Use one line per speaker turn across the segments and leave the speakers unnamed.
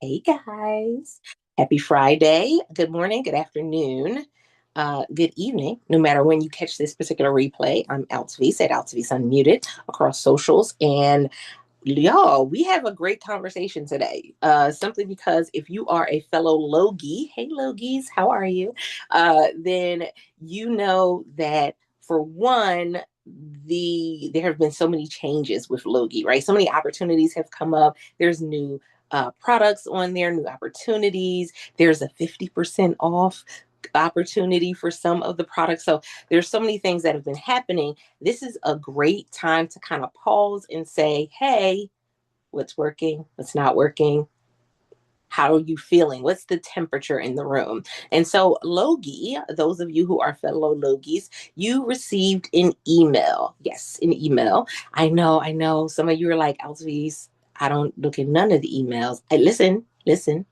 Hey guys, happy Friday. Good morning, good afternoon, good evening, no matter when you catch this particular replay. I'm Altovise at Altovise Unmuted across socials. And y'all, we have a great conversation today. Simply because if you are a fellow Logie, hey Logies, how are you? Then you know that for one, there have been so many changes with Logie, right? So many opportunities have come up. There's new products on there, new opportunities. There's a 50% off opportunity for some of the products. So there's so many things that have been happening. This is a great time to kind of pause and say, hey, what's working? What's not working? How are you feeling? What's the temperature in the room? And so, Logie, those of you who are fellow Logies, you received an email. Yes, an email. I know. Some of you are like, Alvis, I don't look at none of the emails. Listen.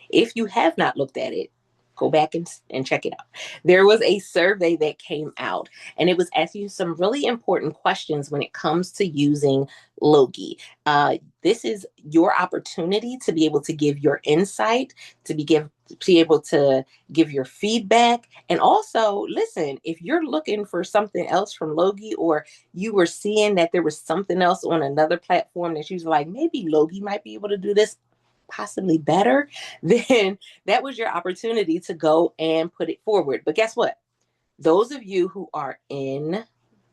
If you have not looked at it, go back and check it out. There was a survey that came out, and it was asking you some really important questions when it comes to using Logie. This is your opportunity to be able to give your insight, to be able to give your feedback, and also listen. If you're looking for something else from Logie, or you were seeing that there was something else on another platform that you was like, maybe Logie might be able to do this possibly better, then that was your opportunity to go and put it forward. But guess what? Those of you who are in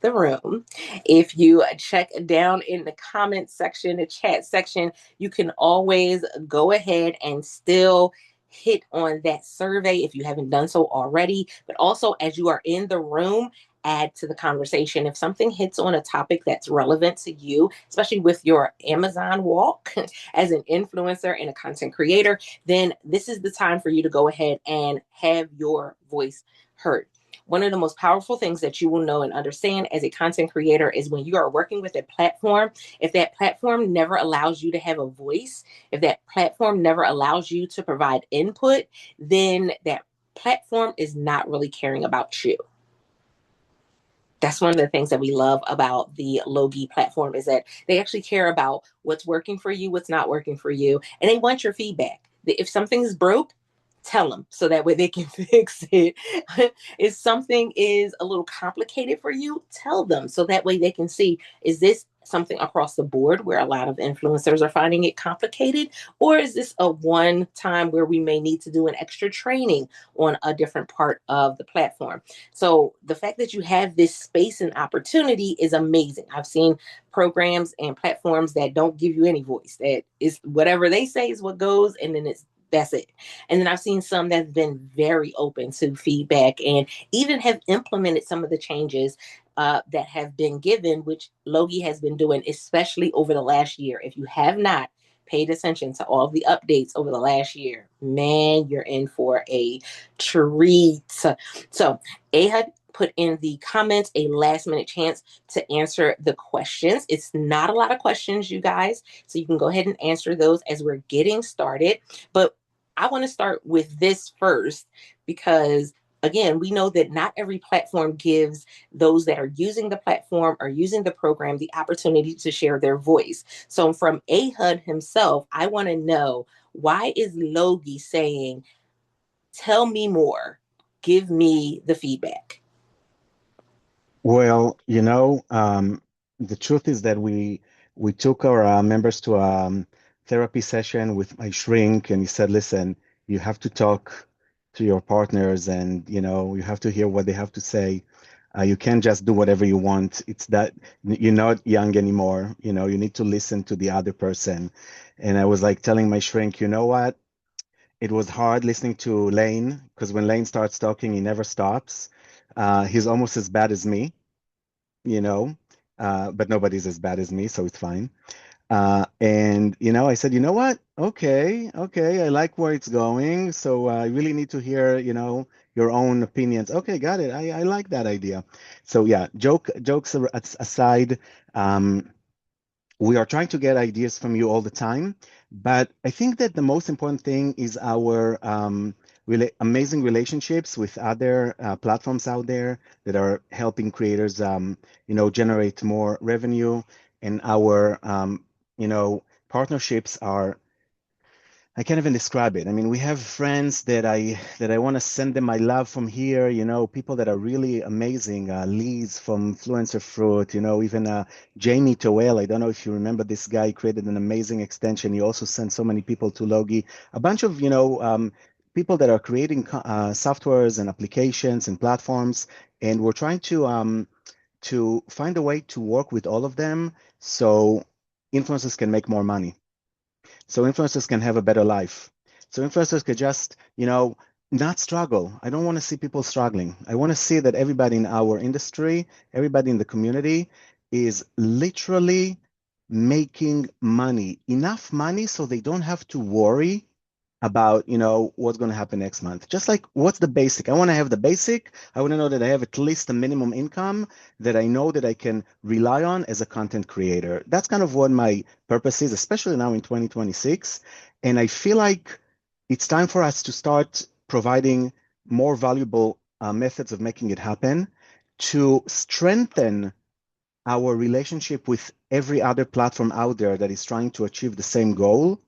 the room, if you check down in the comment section, the chat section, you can always go ahead and still hit on that survey if you haven't done so already. But also, as you are in the room, add to the conversation. If something hits on a topic that's relevant to you, especially with your Amazon walk as an influencer and a content creator, then this is the time for you to go ahead and have your voice heard. One of the most powerful things that you will know and understand as a content creator is when you are working with a platform, if that platform never allows you to have a voice, if that platform never allows you to provide input, then that platform is not really caring about you. That's one of the things that we love about the Logie platform is that they actually care about what's working for you, what's not working for you, and they want your feedback. If something's broke, tell them so that way they can fix it. If something is a little complicated for you, tell them so that way they can see, is this something across the board where a lot of influencers are finding it complicated, or is this a one time where we may need to do an extra training on a different part of the platform? So the fact that you have this space and opportunity is amazing. I've seen programs and platforms that don't give you any voice, that is whatever they say is what goes, and then that's it. And then I've seen some that have been very open to feedback and even have implemented some of the changes that have been given, which Logie has been doing, especially over the last year. If you have not paid attention to all of the updates over the last year, man, you're in for a treat. So, Ehud put in the comments a last minute chance to answer the questions. It's not a lot of questions, you guys, so you can go ahead and answer those as we're getting started. But I want to start with this first because, again, we know that not every platform gives those that are using the platform or using the program the opportunity to share their voice. So, from Ehud himself, I want to know, why is Logie saying, tell me more, give me the feedback?
Well, the truth is that we took our members to a therapy session with my shrink, and he said, "Listen, you have to talk to your partners, and you have to hear what they have to say. You can't just do whatever you want. It's that you're not young anymore. You need to listen to the other person." And I was like telling my shrink, you know what? It was hard listening to Lane because when Lane starts talking, he never stops. He's almost as bad as me, you know, but nobody's as bad as me, so it's fine. And I said, you know what? Okay, I like where it's going. So I really need to hear, your own opinions. Okay, got it. I like that idea. So yeah, jokes aside, um, we are trying to get ideas from you all the time, but I think that the most important thing is our amazing relationships with other platforms out there that are helping creators, generate more revenue, and our, partnerships are I can't even describe it. I mean, we have friends that I want to send them my love from here, people that are really amazing. Liz from Fluencer Fruit, even Jamie Toel. I don't know if you remember this guy, he created an amazing extension. He also sent so many people to Logie. A bunch of, people that are creating softwares and applications and platforms. And we're trying to find a way to work with all of them so influencers can make more money, so influencers can have a better life. So influencers could just, not struggle. I don't want to see people struggling. I want to see that everybody in our industry, everybody in the community is literally making money, enough money so they don't have to worry about, what's going to happen next month. Just like, what's the basic? I want to have the basic. I want to know that I have at least a minimum income that I know that I can rely on as a content creator. That's kind of what my purpose is, especially now in 2026. And I feel like it's time for us to start providing more valuable methods of making it happen to strengthen our relationship with every other platform out there that is trying to achieve the same goal,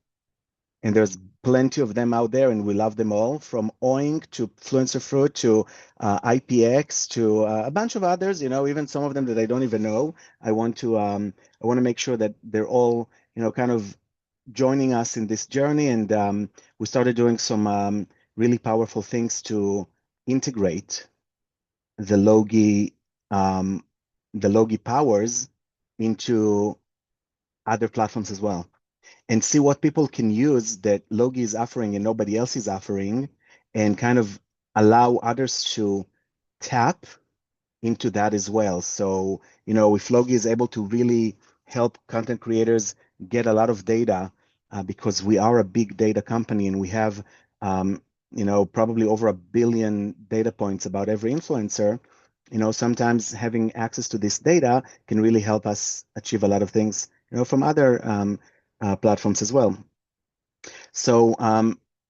and there's plenty of them out there, and we love them all, from Oink to Fluencer Fruit to IPX to a bunch of others. Even some of them that I don't even know. I want to make sure that they're all, kind of joining us in this journey, and we started doing some really powerful things to integrate the Logi um, the Logi powers into other platforms as well, and see what people can use that Logi is offering and nobody else is offering, and kind of allow others to tap into that as well. So, if Logi is able to really help content creators get a lot of data, because we are a big data company and we have, probably over 1 billion data points about every influencer. Sometimes having access to this data can really help us achieve a lot of things, from other platforms as well. So,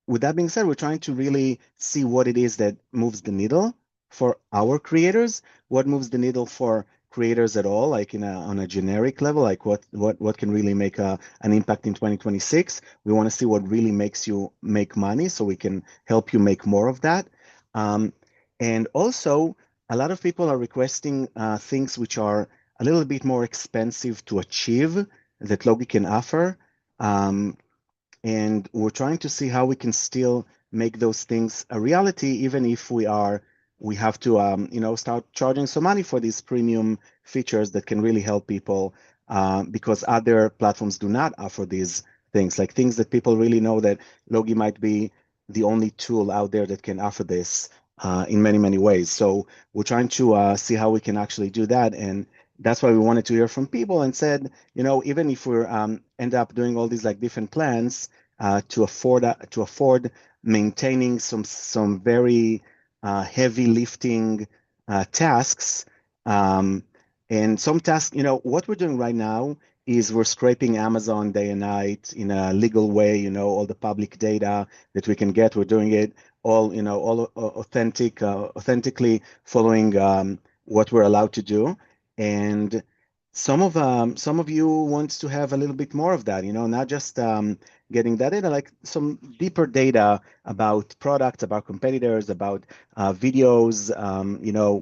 with that being said, we're trying to really see what it is that moves the needle for our creators, what moves the needle for creators at all, like on a generic level, like what can really make an impact in 2026. We want to see what really makes you make money, so we can help you make more of that. Um, and also, a lot of people are requesting things which are a little bit more expensive to achieve that Logi can offer. Um, and we're trying to see how we can still make those things a reality, even if we have to start charging some money for these premium features that can really help people, because other platforms do not offer these things, like things that people really know that Logi might be the only tool out there that can offer this in many, many ways. So we're trying to see how we can actually do that, and that's why we wanted to hear from people and said, even if we end up doing all these like different plans, to afford maintaining some very heavy lifting tasks, um, and some tasks. What we're doing right now is we're scraping Amazon day and night in a legal way. All the public data that we can get, we're doing it all, all authentically following what we're allowed to do. And some of you wants to have a little bit more of that, not just getting that data, like some deeper data about products, about competitors, about videos,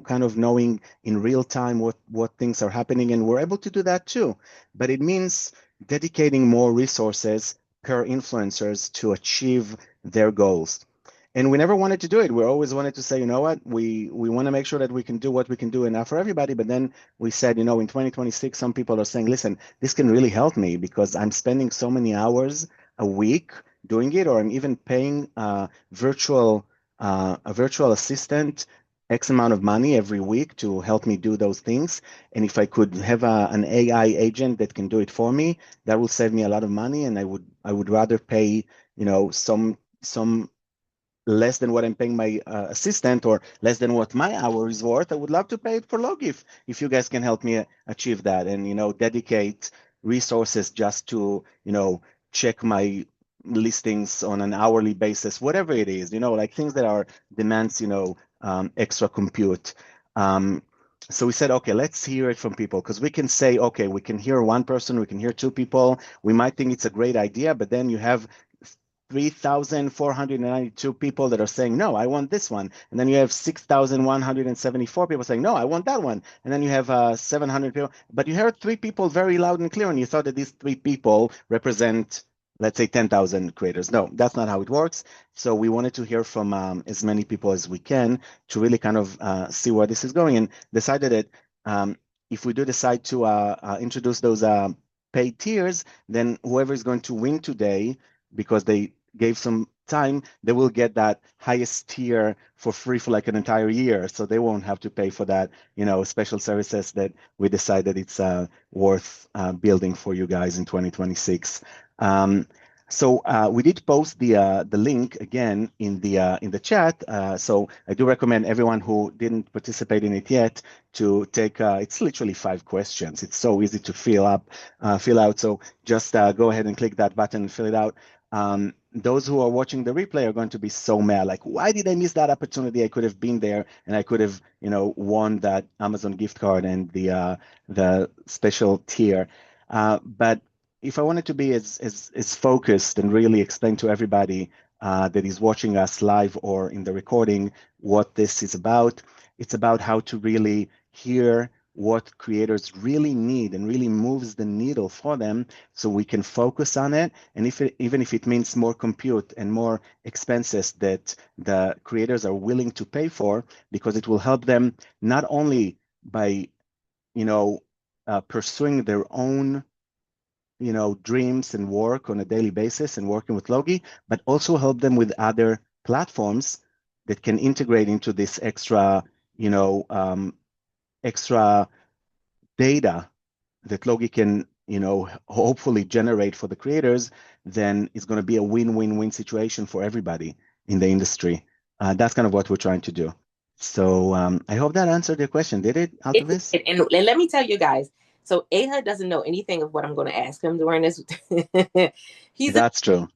kind of knowing in real time what things are happening. And we're able to do that too. But it means dedicating more resources per influencers to achieve their goals. And we never wanted to do it. We always wanted to say, you know what, we want to make sure that we can do what we can do enough for everybody. But then we said, in 2026, some people are saying, listen, this can really help me because I'm spending so many hours a week doing it, or I'm even paying a virtual assistant X amount of money every week to help me do those things. And if I could have an AI agent that can do it for me, that will save me a lot of money. And I would rather pay, some less than what I'm paying my assistant, or less than what my hour is worth. I would love to pay it for Logi if you guys can help me achieve that, and dedicate resources just to check my listings on an hourly basis, whatever it is, like things that are demands extra compute. Um, so we said, okay, let's hear it from people, because we can say, okay, we can hear one person, we can hear two people, we might think it's a great idea, but then you have 3,492 people that are saying, no, I want this one. And then you have 6,174 people saying, no, I want that one. And then you have 700 people. But you heard three people very loud and clear, and you thought that these three people represent, let's say, 10,000 creators. No, that's not how it works. So we wanted to hear from as many people as we can to really kind of see where this is going, and decided that if we do decide to introduce those paid tiers, then whoever is going to win today, because they gave some time, they will get that highest tier for free for like an entire year. So they won't have to pay for that, special services that we decided it's worth building for you guys in 2026. So we did post the link again in the chat. So I do recommend everyone who didn't participate in it yet to take. It's literally 5 questions. It's so easy to fill out. So just go ahead and click that button and fill it out. Those who are watching the replay are going to be so mad. Like, why did I miss that opportunity? I could have been there and I could have, won that Amazon gift card and the special tier. But if I wanted to be as focused and really explain to everybody that is watching us live or in the recording what this is about, it's about how to really hear what creators really need and really moves the needle for them, so we can focus on it. And even if it means more compute and more expenses that the creators are willing to pay for, because it will help them not only by pursuing their own dreams and work on a daily basis and working with Logie, but also help them with other platforms that can integrate into this extra extra data that Logie can hopefully generate for the creators. Then it's going to be a win-win-win situation for everybody in the industry. That's kind of what we're trying to do. So I hope that answered your question. Did it, Altovise?
And let me tell you guys, so Ehud doesn't know anything of what I'm going to ask him during this.
That's true.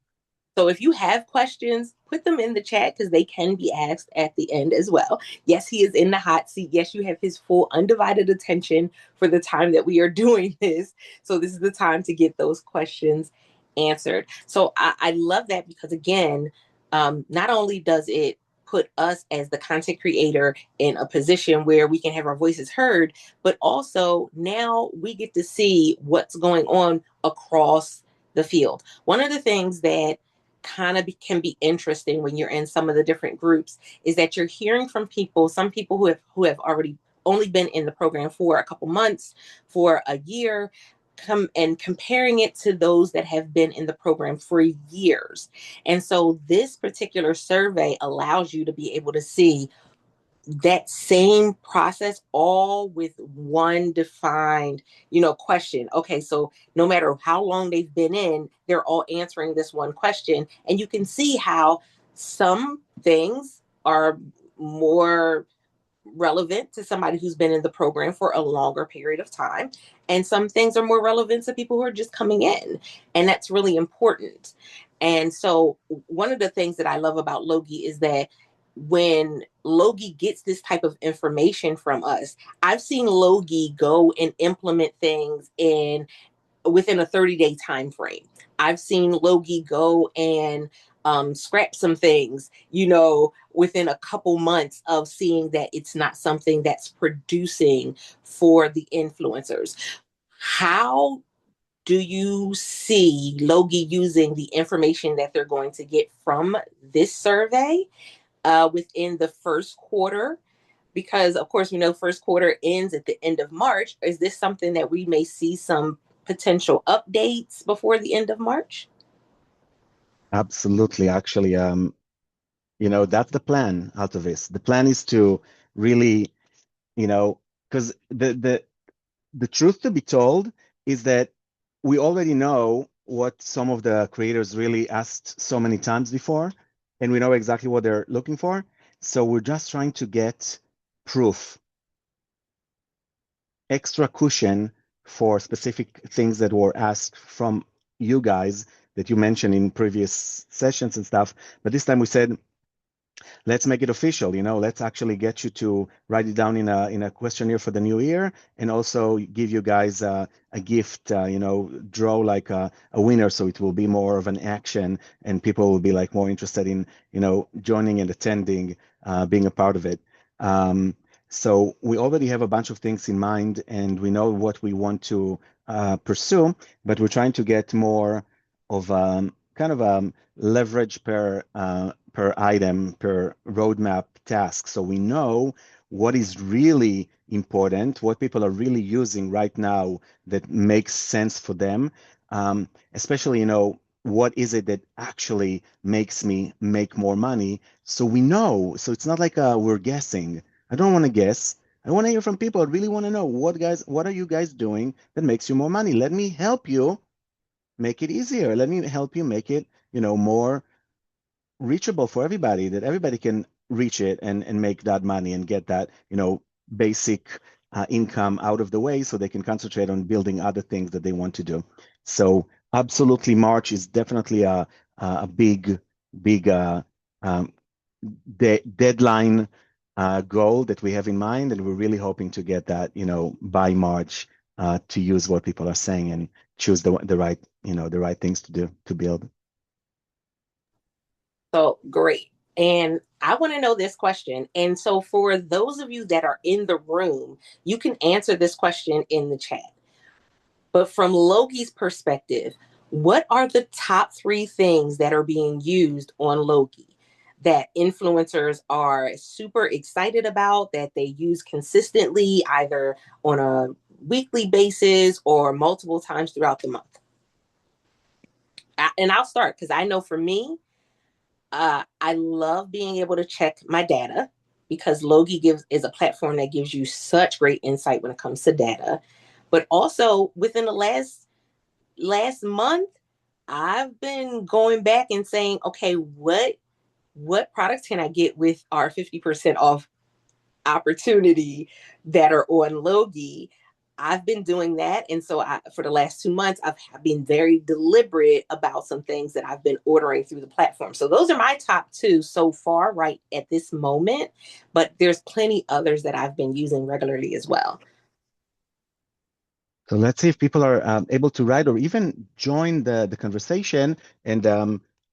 So if you have questions, put them in the chat because they can be asked at the end as well. Yes, he is in the hot seat. Yes, you have his full undivided attention for the time that we are doing this. So this is the time to get those questions answered. So I love that because, again, not only does it put us as the content creator in a position where we can have our voices heard, but also now we get to see what's going on across the field. One of the things that kind of can be interesting when you're in some of the different groups is that you're hearing from people, some people who have already only been in the program for a couple months, for a year, come and comparing it to those that have been in the program for years. And so this particular survey allows you to be able to see that same process all with one defined question. Okay, so no matter how long they've been in, they're all answering this one question, and you can see how some things are more relevant to somebody who's been in the program for a longer period of time, and some things are more relevant to people who are just coming in, and that's really important. And so one of the things that I love about Logie is that when Logie gets this type of information from us, I've seen Logie go and implement things within a 30-day time frame. I've seen Logie go and scrap some things, within a couple months of seeing that it's not something that's producing for the influencers. How do you see Logie using the information that they're going to get from this survey within the first quarter? Because, of course, we know first quarter ends at the end of March. Is this something that we may see some potential updates before the end of March?
Absolutely. Actually, that's the plan out of this. The plan is to really, because the truth to be told is that we already know what some of the creators really asked so many times before, and we know exactly what they're looking for. So we're just trying to get proof, extra cushion for specific things that were asked from you guys that you mentioned in previous sessions and stuff. But this time we said, let's make it official. Let's actually get you to write it down in a questionnaire for the new year, and also give you guys a gift. Draw like a winner, so it will be more of an action, and people will be like more interested in joining and attending, being a part of it. Um, so we already have a bunch of things in mind, and we know what we want to pursue, but we're trying to get more of kind of leverage per item, per roadmap task. So we know what is really important, what people are really using right now that makes sense for them. Especially, what is it that actually makes me make more money? So we know. So it's not like we're guessing. I don't want to guess. I want to hear from people. I really want to know what are you guys doing that makes you more money? Let me help you make it easier. Let me help you make it, more reachable for everybody, that everybody can reach it and make that money and get that, basic income out of the way so they can concentrate on building other things that they want to do. So absolutely, March is definitely a big um, deadline goal that we have in mind, and we're really hoping to get that, by March, to use what people are saying and choose the right things to do to build.
So great. And I want to know this question. And so, for those of you that are in the room, you can answer this question in the chat. But from Logie's perspective, what are the top three things that are being used on Logie that influencers are super excited about, that they use consistently, either on a weekly basis or multiple times throughout the month? And I'll start because I know for me, I love being able to check my data because Logie is a platform that gives you such great insight when it comes to data. But also within the last month, I've been going back and saying, okay, what products can I get with our 50% off opportunity that are on Logie? I've been doing that. And so for the last 2 months, I've been very deliberate about some things that I've been ordering through the platform. So those are my top two so far, right at this moment. But there's plenty others that I've been using regularly as well.
So let's see if people are able to write or even join the conversation and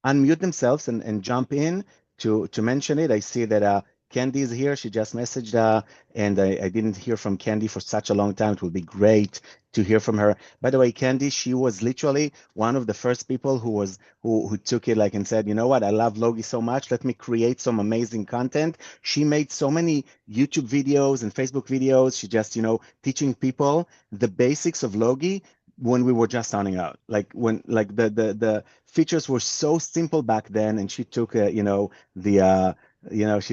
unmute themselves and jump in to mention it. I see that Candy is here. She just messaged, and I didn't hear from Candy for such a long time. It will be great to hear from her. By the way, Candy, she was literally one of the first people who took it like and said, you know what, I love Logie so much. Let me create some amazing content. She made so many YouTube videos and Facebook videos. She just, teaching people the basics of Logie when we were just starting out. Like when the features were so simple back then, and she took she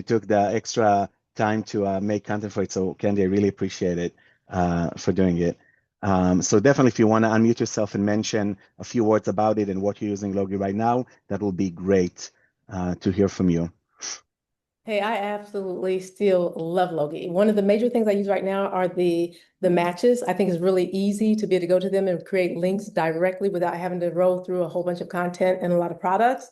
took the extra time to make content for it. So Candy, I really appreciate it for doing it. So definitely, if you want to unmute yourself and mention a few words about it and what you're using Logie right now, that will be great to hear from you.
Hey, I absolutely still love Logie. One of the major things I use right now are the matches. I think it's really easy to be able to go to them and create links directly without having to roll through a whole bunch of content and a lot of products.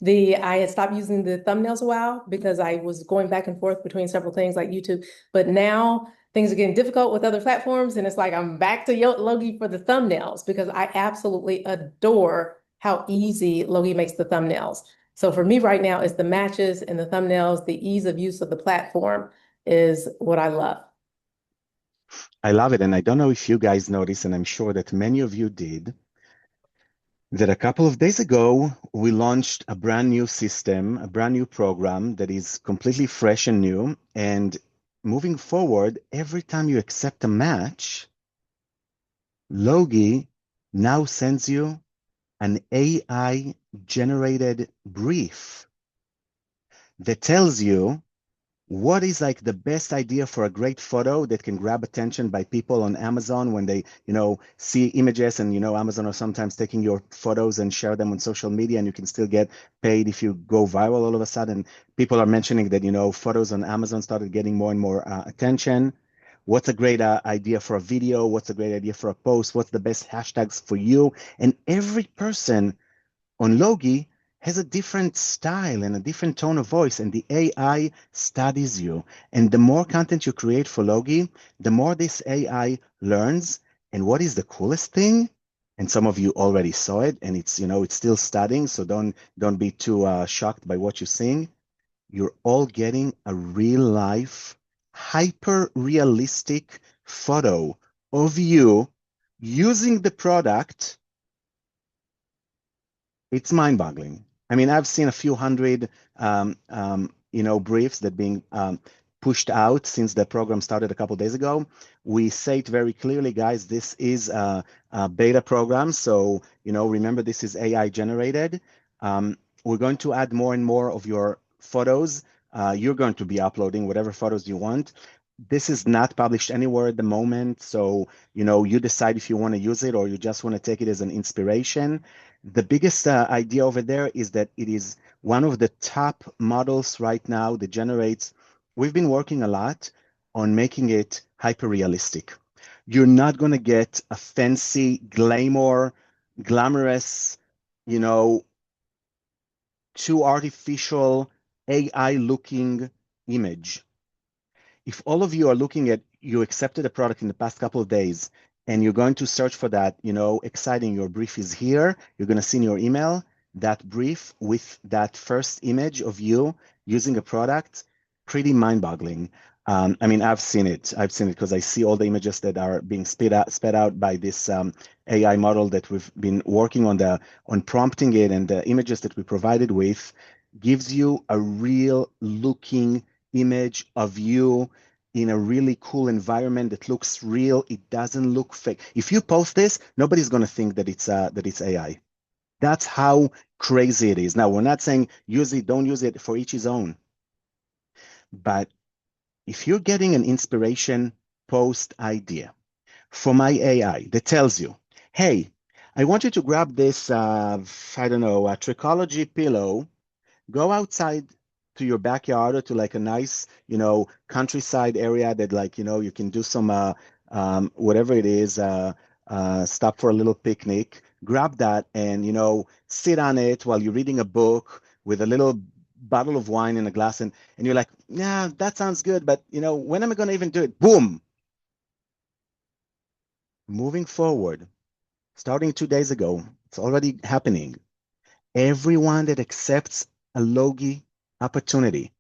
I had stopped using the thumbnails a while because I was going back and forth between several things like YouTube, but now things are getting difficult with other platforms, and it's like I'm back to Logie for the thumbnails because I absolutely adore how easy Logie makes the thumbnails. So for me right now, it's the matches and the thumbnails, the ease of use of the platform is what I love.
I love it. And I don't know if you guys noticed, and I'm sure that many of you did, that a couple of days ago, we launched a brand new system, a brand new program that is completely fresh and new. And moving forward, every time you accept a match, Logie now sends you an AI generated brief that tells you what is like the best idea for a great photo that can grab attention by people on Amazon when they, see images, and Amazon are sometimes taking your photos and share them on social media, and you can still get paid if you go viral all of a sudden. People are mentioning that, photos on Amazon started getting more and more attention. What's a great idea for a video? What's a great idea for a post? What's the best hashtags for you? And every person on Logie has a different style and a different tone of voice, and the AI studies you. And the more content you create for Logie, the more this AI learns. And what is the coolest thing? And some of you already saw it, and it's, it's still studying, so don't be too shocked by what you're seeing. You're all getting a real life, hyper realistic photo of you using the product. It's mind-boggling. I mean, I've seen a few hundred, briefs that being pushed out since the program started a couple of days ago. We say it very clearly, guys. This is a beta program, so remember this is AI generated. We're going to add more and more of your photos. You're going to be uploading whatever photos you want. This is not published anywhere at the moment, so you decide if you want to use it or you just want to take it as an inspiration. The biggest idea over there is that it is one of the top models right now that generates. We've been working a lot on making it hyper realistic. You're not going to get a fancy, glamorous, too artificial, AI looking image. If all of you are looking at, you accepted a product in the past couple of days and you're going to search for that, exciting, your brief is here, you're going to see in your email that brief with that first image of you using a product, pretty mind-boggling. I mean, I've seen it because I see all the images that are being sped out by this AI model that we've been working on prompting it, and the images that we provided with gives you a real looking image of you in a really cool environment that looks real. It doesn't look fake. If you post this, nobody's going to think that it's AI. That's how crazy it is. Now, we're not saying use it, don't use it, for each his own. But if you're getting an inspiration post idea from my AI that tells you, hey, I want you to grab this, I don't know, a Trichology pillow, go outside to your backyard or to like a nice, countryside area that like, you can do some, whatever it is, stop for a little picnic, grab that and, sit on it while you're reading a book with a little bottle of wine in a glass. And you're like, yeah, that sounds good. But, when am I going to even do it? Boom. Moving forward, starting 2 days ago, it's already happening. Everyone that accepts a Logie opportunity,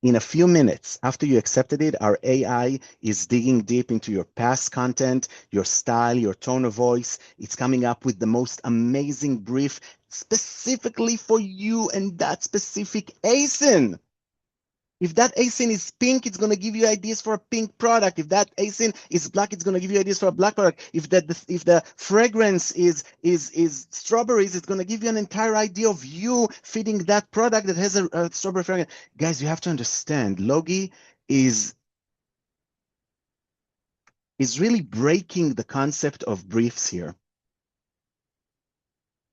in a few minutes after you accepted it, our AI is digging deep into your past content, your style, your tone of voice. It's coming up with the most amazing brief specifically for you and that specific ASIN. If that ASIN is pink, it's going to give you ideas for a pink product. If that ASIN is black, it's going to give you ideas for a black product. If the fragrance is strawberries, it's going to give you an entire idea of you fitting that product that has a strawberry fragrance. Guys, you have to understand, Logie is really breaking the concept of briefs here.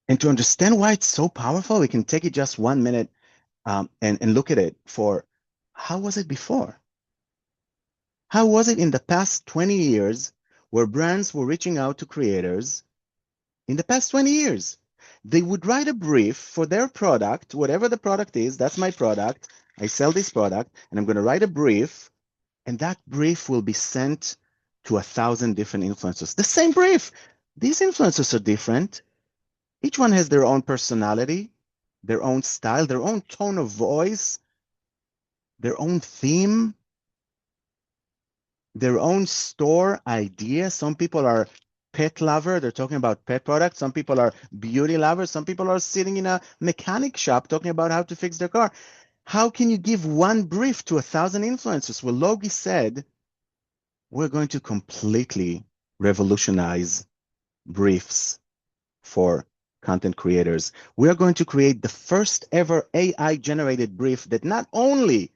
And to understand why it's so powerful, we can take it just 1 minute and look at it for how was it before? How was it in the past 20 years where brands were reaching out to creators? In the past 20 years, they would write a brief for their product, whatever the product is. That's my product. I sell this product, and I'm going to write a brief, and that brief will be sent to 1,000 different influencers. The same brief. These influencers are different. Each one has their own personality, their own style, their own tone of voice, their own theme, their own store idea. Some people are pet lover. They're talking about pet products. Some people are beauty lovers. Some people are sitting in a mechanic shop talking about how to fix their car. How can you give one brief to 1,000 influencers? Well, Logie said, we're going to completely revolutionize briefs for content creators. We are going to create the first ever AI generated brief that not only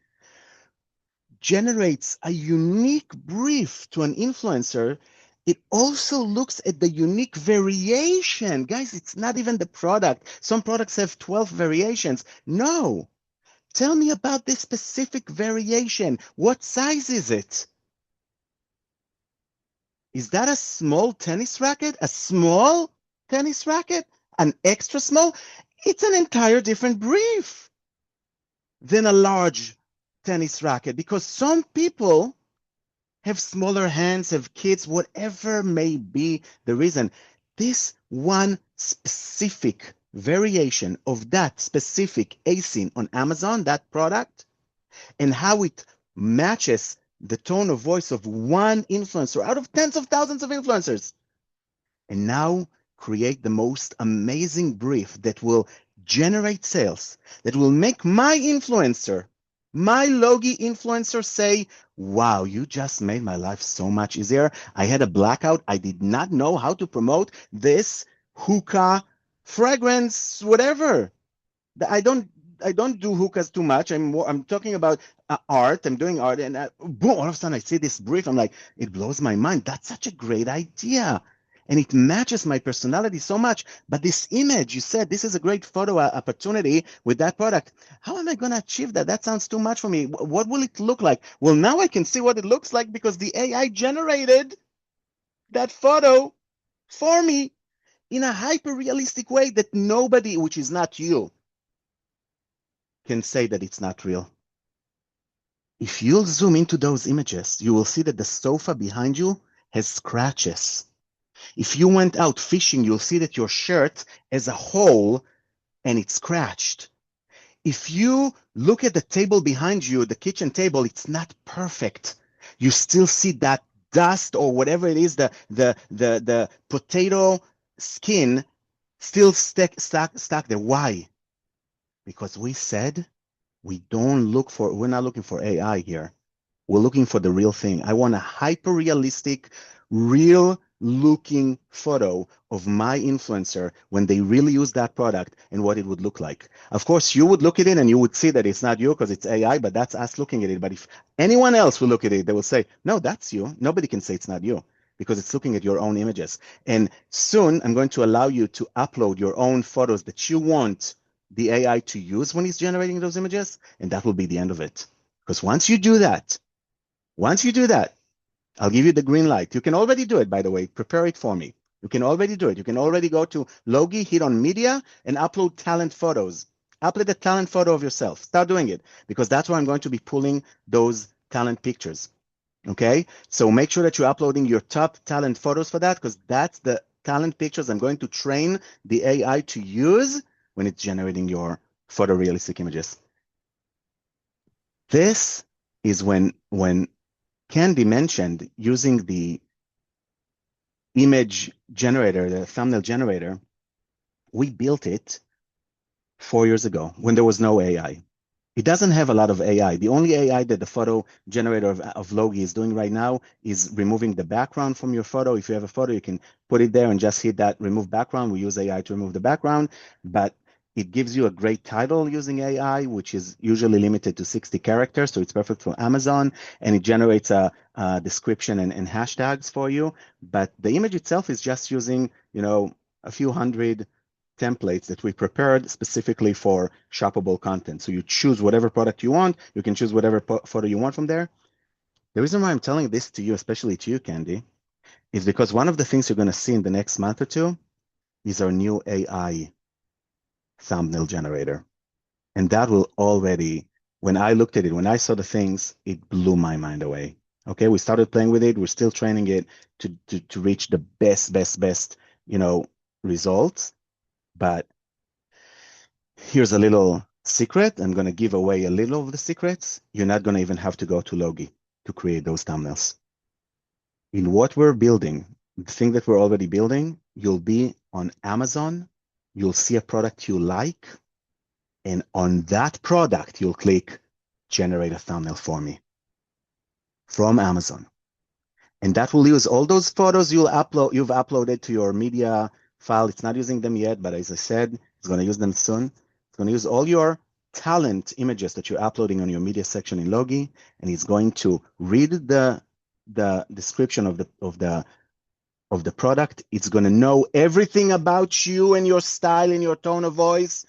generates a unique brief to an influencer, it also looks at the unique variation. Guys, it's not even the product. Some products have 12 variations. No. Tell me about this specific variation. What size is it? Is that a small tennis racket? A small tennis racket? An extra small? It's an entire different brief than a large tennis racket, because some people have smaller hands, have kids, whatever may be the reason. This one specific variation of that specific ASIN on Amazon, that product, and how it matches the tone of voice of one influencer out of tens of thousands of influencers, and now create the most amazing brief that will generate sales, that will make my influencer, my Logie influencer, say, wow, you just made my life so much easier. I had a blackout. I did not know how to promote this hookah fragrance, whatever. I don't do hookahs too much. I'm talking about art. I'm doing art, and boom, all of a sudden I see this brief. I'm like, it blows my mind. That's such a great idea, and it matches my personality so much. But this image, you said this is a great photo opportunity with that product. How am I going to achieve that? That sounds too much for me. What will it look like? Well, now I can see what it looks like because the AI generated that photo for me in a hyper realistic way that nobody, which is not you, can say that it's not real. If you'll zoom into those images, you will see that the sofa behind you has scratches. If you went out fishing, you'll see that your shirt has a hole and it's scratched. If you look at the table behind you, the kitchen table, it's not perfect. You still see that dust or whatever it is, the potato skin still stuck there. Why? Because we said we're not looking for AI here. We're looking for the real thing. I want a hyper realistic, real looking photo of my influencer when they really use that product and what it would look like. Of course, you would look at it and you would see that it's not you because it's AI, but that's us looking at it. But if anyone else will look at it, they will say, no, that's you. Nobody can say it's not you because it's looking at your own images. And soon I'm going to allow you to upload your own photos that you want the AI to use when it's generating those images, and that will be the end of it. Because once you do that, I'll give you the green light. You can already do it, by the way. Prepare it for me. You can already do it. You can already go to Logie, hit on media, and upload talent photos. Upload a talent photo of yourself. Start doing it because that's where I'm going to be pulling those talent pictures. Okay? So make sure that you're uploading your top talent photos for that because that's the talent pictures I'm going to train the AI to use when it's generating your photorealistic images. This is when Candy mentioned using the image generator, the thumbnail generator. We built it 4 years ago when there was no AI. It doesn't have a lot of AI. The only AI that the photo generator of Logie is doing right now is removing the background from your photo. If you have a photo, you can put it there and just hit that remove background. We use AI to remove the background, but it gives you a great title using AI, which is usually limited to 60 characters. So it's perfect for Amazon, and it generates a description and hashtags for you. But the image itself is just using, a few hundred templates that we prepared specifically for shoppable content. So you choose whatever product you want. You can choose whatever photo you want from there. The reason why I'm telling this to you, especially to you, Candy, is because one of the things you're going to see in the next month or two is our new AI thumbnail generator. And that will already, when I looked at it, when I saw the things, it blew my mind away. Okay, we started playing with it. We're still training it to reach the best, results. But here's a little secret. I'm going to give away a little of the secrets. You're not going to even have to go to Logie to create those thumbnails. In what we're building, the thing that we're already building, you'll be on Amazon. You'll see a product you like. And on that product, you'll click generate a thumbnail for me from Amazon. And that will use all those photos you've uploaded to your media file. It's not using them yet, but as I said, it's going to use them soon. It's going to use all your talent images that you're uploading on your media section in Logie, and it's going to read the description of the product. It's going to know everything about you and your style and your tone of voice.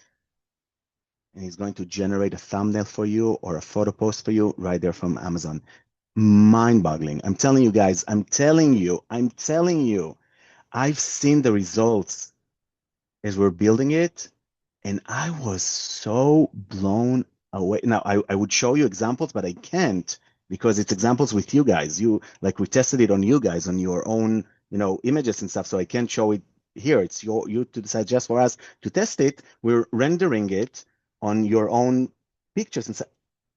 And it's going to generate a thumbnail for you or a photo post for you right there from Amazon. Mind-boggling. I'm telling you guys, I'm telling you, I've seen the results as we're building it, And I was so blown away. Now, I would show you examples, but I can't because it's examples with you guys. You like we tested it on you guys on your own, images and stuff. So I can't show it here. It's you to decide just for us to test it. We're rendering it on your own pictures and stuff.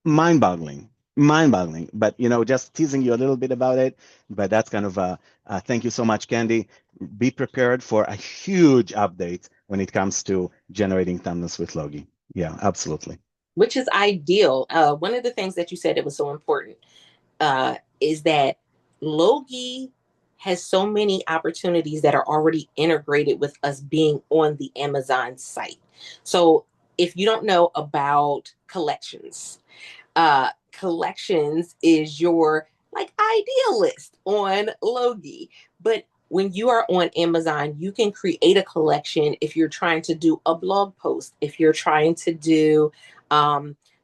Mind-boggling, mind-boggling. But just teasing you a little bit about it. But that's kind of thank you so much, Candy. Be prepared for a huge update when it comes to generating thumbnails with Logie. Yeah, absolutely.
Which is ideal. One of the things that you said that was so important is that Logie has so many opportunities that are already integrated with us being on the Amazon site. So if you don't know about collections, collections is your like ideal list on Logie. But when you are on Amazon, you can create a collection if you're trying to do a blog post, if you're trying to do,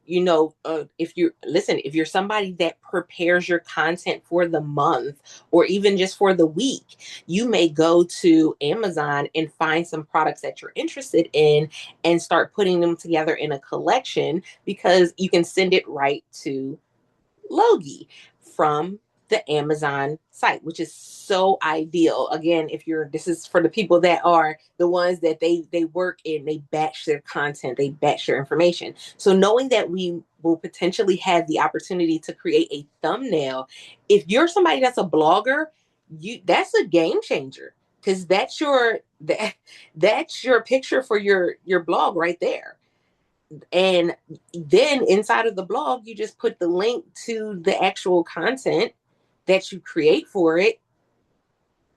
if you're somebody that prepares your content for the month or even just for the week, you may go to Amazon and find some products that you're interested in and start putting them together in a collection because you can send it right to Logie from the Amazon site, which is so ideal. Again, this is for the people that are the ones that they work in, they batch their content, they batch their information. So knowing that we will potentially have the opportunity to create a thumbnail, if you're somebody that's a blogger, that's a game changer because that's your picture for your blog right there. And then inside of the blog, you just put the link to the actual content that you create for it.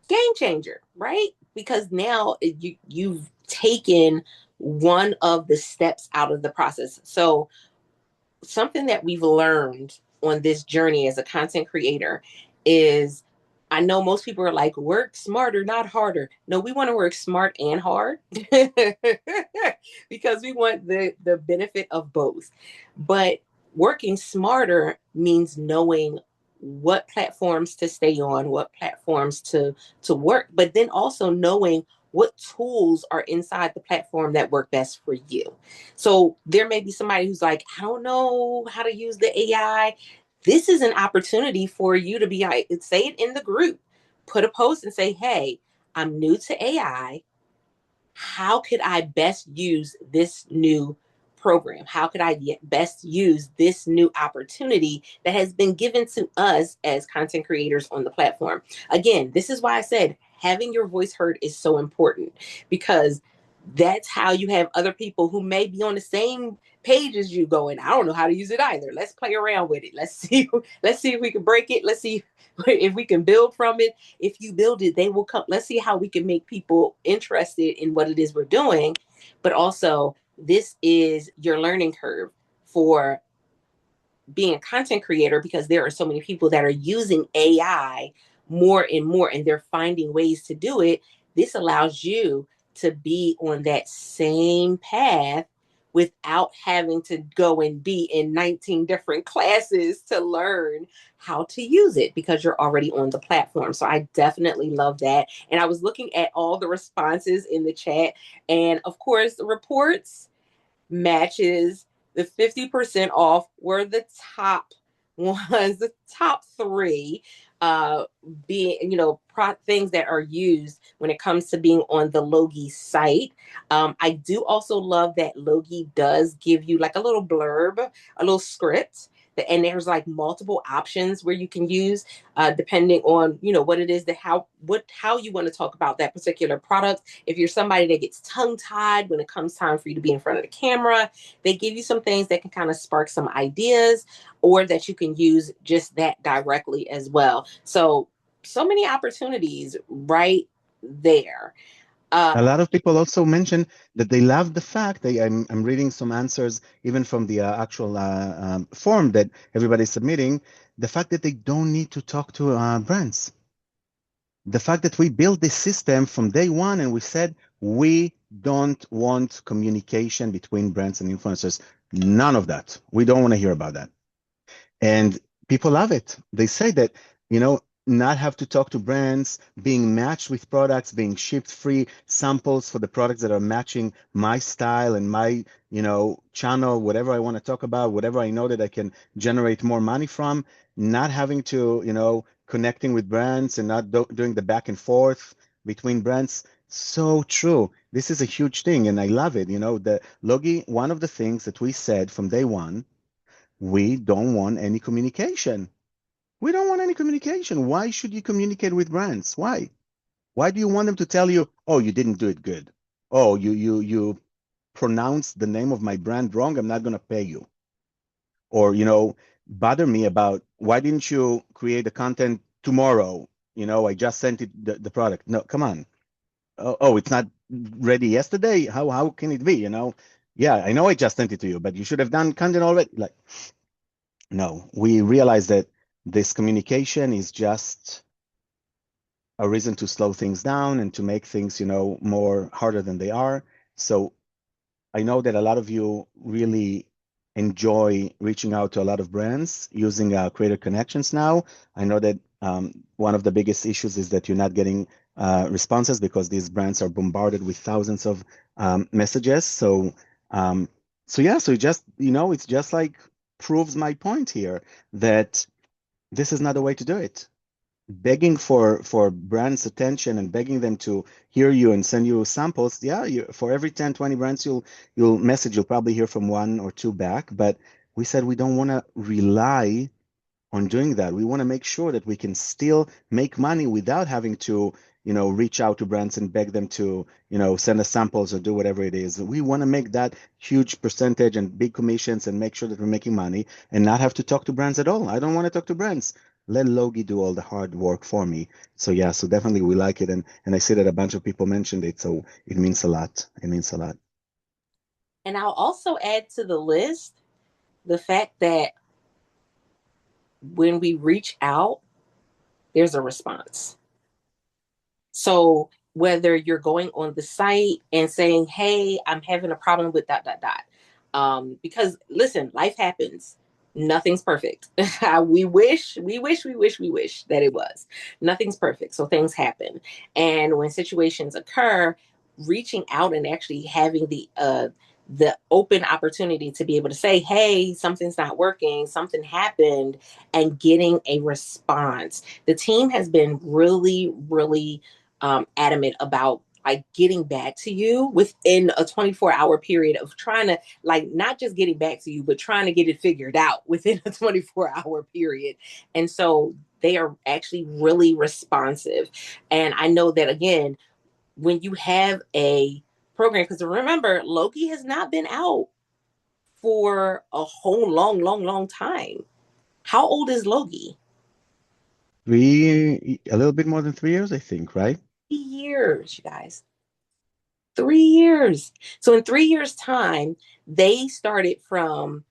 Game changer, right? Because now you've taken one of the steps out of the process. So something that we've learned on this journey as a content creator is I know most people are like, work smarter, not harder. No, we want to work smart and hard because we want the benefit of both. But working smarter means knowing what platforms to stay on, what platforms to work, but then also knowing what tools are inside the platform that work best for you. So there may be somebody who's like, I don't know how to use the AI. This is an opportunity for you to be like, say it in the group, put a post and say, hey, I'm new to AI. How could I best use this new program? How could I best use this new opportunity that has been given to us as content creators on the platform? Again, this is why I said having your voice heard is so important because that's how you have other people who may be on the same page as you going, I don't know how to use it either. Let's play around with it. Let's see if we can break it. Let's see if we can build from it. If you build it, they will come. Let's see how we can make people interested in what it is we're doing. But also, this is your learning curve for being a content creator because there are so many people that are using AI more and more, and they're finding ways to do it. This allows you to be on that same path without having to go and be in 19 different classes to learn how to use it because you're already on the platform. So I definitely love that. And I was looking at all the responses in the chat, and of course, the reports matches. The 50% off were the top ones, the top three being, things that are used when it comes to being on the Logie site. I do also love that Logie does give you like a little blurb, a little script. And there's like multiple options where you can use depending on what it is that how you want to talk about that particular product. If you're somebody that gets tongue tied when it comes time for you to be in front of the camera, they give you some things that can kind of spark some ideas or that you can use just that directly as well. So many opportunities right there.
A lot of people also mention that they love the fact that I'm reading some answers even from the actual form that everybody's submitting, the fact that they don't need to talk to brands. The fact that we built this system from day one and we said we don't want communication between brands and influencers. None of that. We don't want to hear about that. And people love it. They say that, not have to talk to brands, being matched with products, being shipped free samples for the products that are matching my style and my, channel, whatever I want to talk about, whatever I know that I can generate more money from, not having to, connecting with brands and not doing the back and forth between brands. So true. This is a huge thing and I love it. The Logie, one of the things that we said from day one, we don't want any communication. We don't want any communication. Why should you communicate with brands? Why? Why do you want them to tell you, oh, you didn't do it good? Oh, you pronounced the name of my brand wrong. I'm not going to pay you. Or, bother me about why didn't you create the content tomorrow? I just sent it the product. No, come on. Oh, it's not ready yesterday. How can it be? Yeah, I know I just sent it to you, but you should have done content already. Like, no, we realize that this communication is just a reason to slow things down and to make things, more harder than they are. So I know that a lot of you really enjoy reaching out to a lot of brands using Creator Connections now. I know that one of the biggest issues is that you're not getting responses because these brands are bombarded with thousands of messages. So yeah, so it just, it's just like proves my point here that this is not the way to do it. Begging for brands attention and begging them to hear you and send you samples, yeah, for every 10 20 brands you'll message, you'll probably hear from one or two back. But we said we don't want to rely on doing that. We want to make sure that we can still make money without having to, reach out to brands and beg them to, send us samples or do whatever it is. We want to make that huge percentage and big commissions and make sure that we're making money and not have to talk to brands at all. I don't want to talk to brands. Let Logie do all the hard work for me. So yeah, so definitely we like it. And I see that a bunch of people mentioned it. So it means a lot. It means a lot.
And I'll also add to the list the fact that when we reach out, there's a response. So whether you're going on the site and saying, hey, I'm having a problem with dot, dot, dot. Because listen, life happens. Nothing's perfect. we wish that it was. Nothing's perfect. So things happen. And when situations occur, reaching out and actually having the open opportunity to be able to say, hey, something's not working, something happened, and getting a response. The team has been really, really adamant about like getting back to you within a 24-hour period of trying to like not just getting back to you, but trying to get it figured out within a 24-hour period. And so they are actually really responsive. And I know that again, when you have a program, because remember, Logie has not been out for a whole long time. How old is Logie?
A little bit more than 3 years, I think, right?
3 years, you guys. 3 years. So in 3 years' time, they started from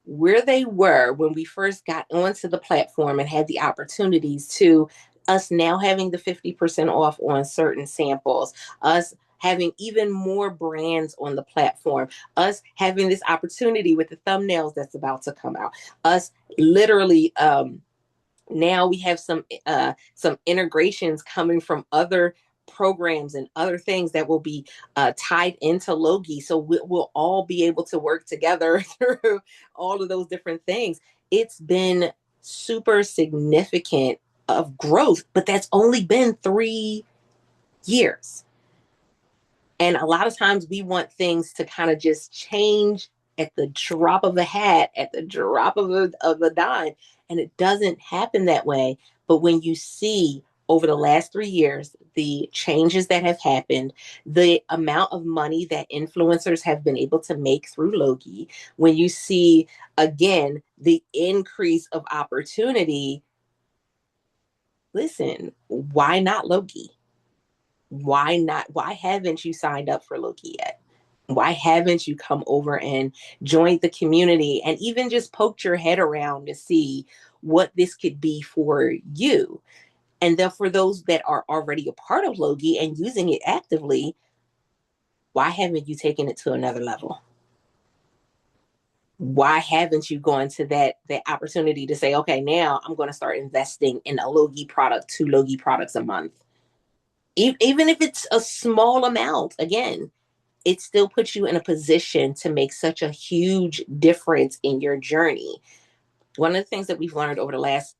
where they were when we first got onto the platform and had the opportunities to us now having the 50% off on certain samples, us having even more brands on the platform, us having this opportunity with the thumbnails that's about to come out, us literally now we have some integrations coming from other programs and other things that will be tied into Logie. So we'll all be able to work together through all of those different things. It's been super significant of growth, but that's only been 3 years. And a lot of times we want things to kind of just change at the drop of a hat, at the drop of a dime. And it doesn't happen that way. But when you see over the last 3 years, the changes that have happened, the amount of money that influencers have been able to make through Logie, when you see, again, the increase of opportunity, listen, why not Logie? Why not? Why haven't you signed up for Logie yet? Why haven't you come over and joined the community and even just poked your head around to see what this could be for you? And then for those that are already a part of Logie and using it actively, why haven't you taken it to another level? why haven't you gone to that opportunity to say, okay, now I'm going to start investing in a Logie product, 2 Logie products a month, even if it's a small amount. Again, it still puts you in a position to make such a huge difference in your journey. One of the things that we've learned over the last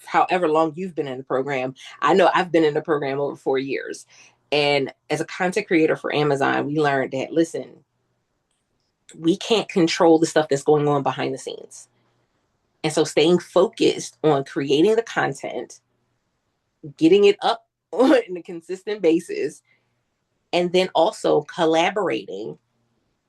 however long you've been in the program, I know I've been in the program over 4 years. And as a content creator for Amazon, we learned that, listen, we can't control the stuff that's going on behind the scenes. And so staying focused on creating the content, getting it up on a consistent basis, and then also collaborating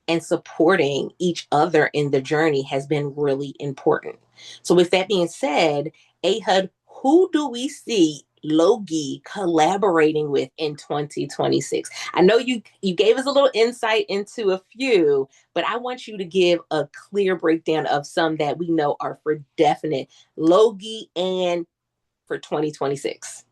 and supporting each other in the journey has been really important. So with that being said, Ehud, who do we see Logie collaborating with in 2026? I know you gave us a little insight into a few, but I want you to give a clear breakdown of some that we know are for definite Logie and for 2026.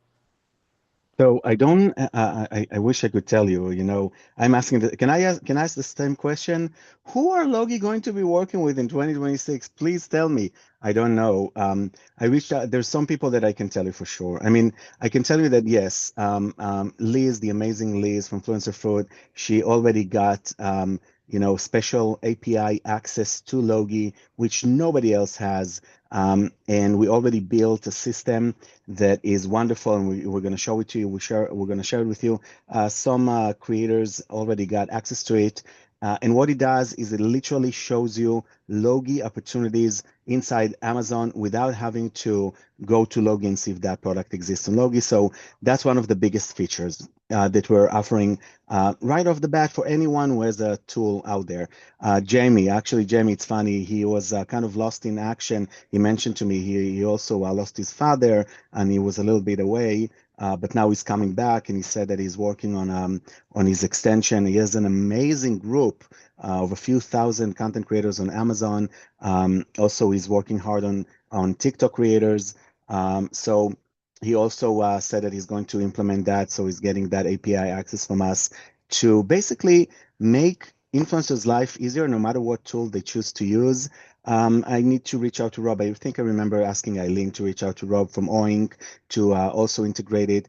So I don't. I wish I could tell you. I'm asking. Can I ask the same question? Who are Logie going to be working with in 2026? Please tell me. I don't know. I reached out. There's some people that I can tell you for sure. I mean, I can tell you that yes. Liz, the amazing Liz from Fluencer Fruit, she already got special API access to Logie, which nobody else has. And we already built a system that is wonderful, and we're going to show it to you. We're going to share it with you. Some creators already got access to it. And what it does is it literally shows you Logie opportunities inside Amazon without having to go to Logie and see if that product exists on Logie. So that's one of the biggest features that we're offering right off the bat for anyone who has a tool out there. Jamie, it's funny. He was kind of lost in action. He mentioned to me he also lost his father, and he was a little bit away. But now he's coming back, and he said that he's working on his extension. He has an amazing group of a few thousand content creators on Amazon. Also, he's working hard on TikTok creators. So he also said that he's going to implement that. So he's getting that API access from us to basically make influencers' life easier, no matter what tool they choose to use. I need to reach out to Rob. I think I remember asking Eileen to reach out to Rob from Oink to also integrate it.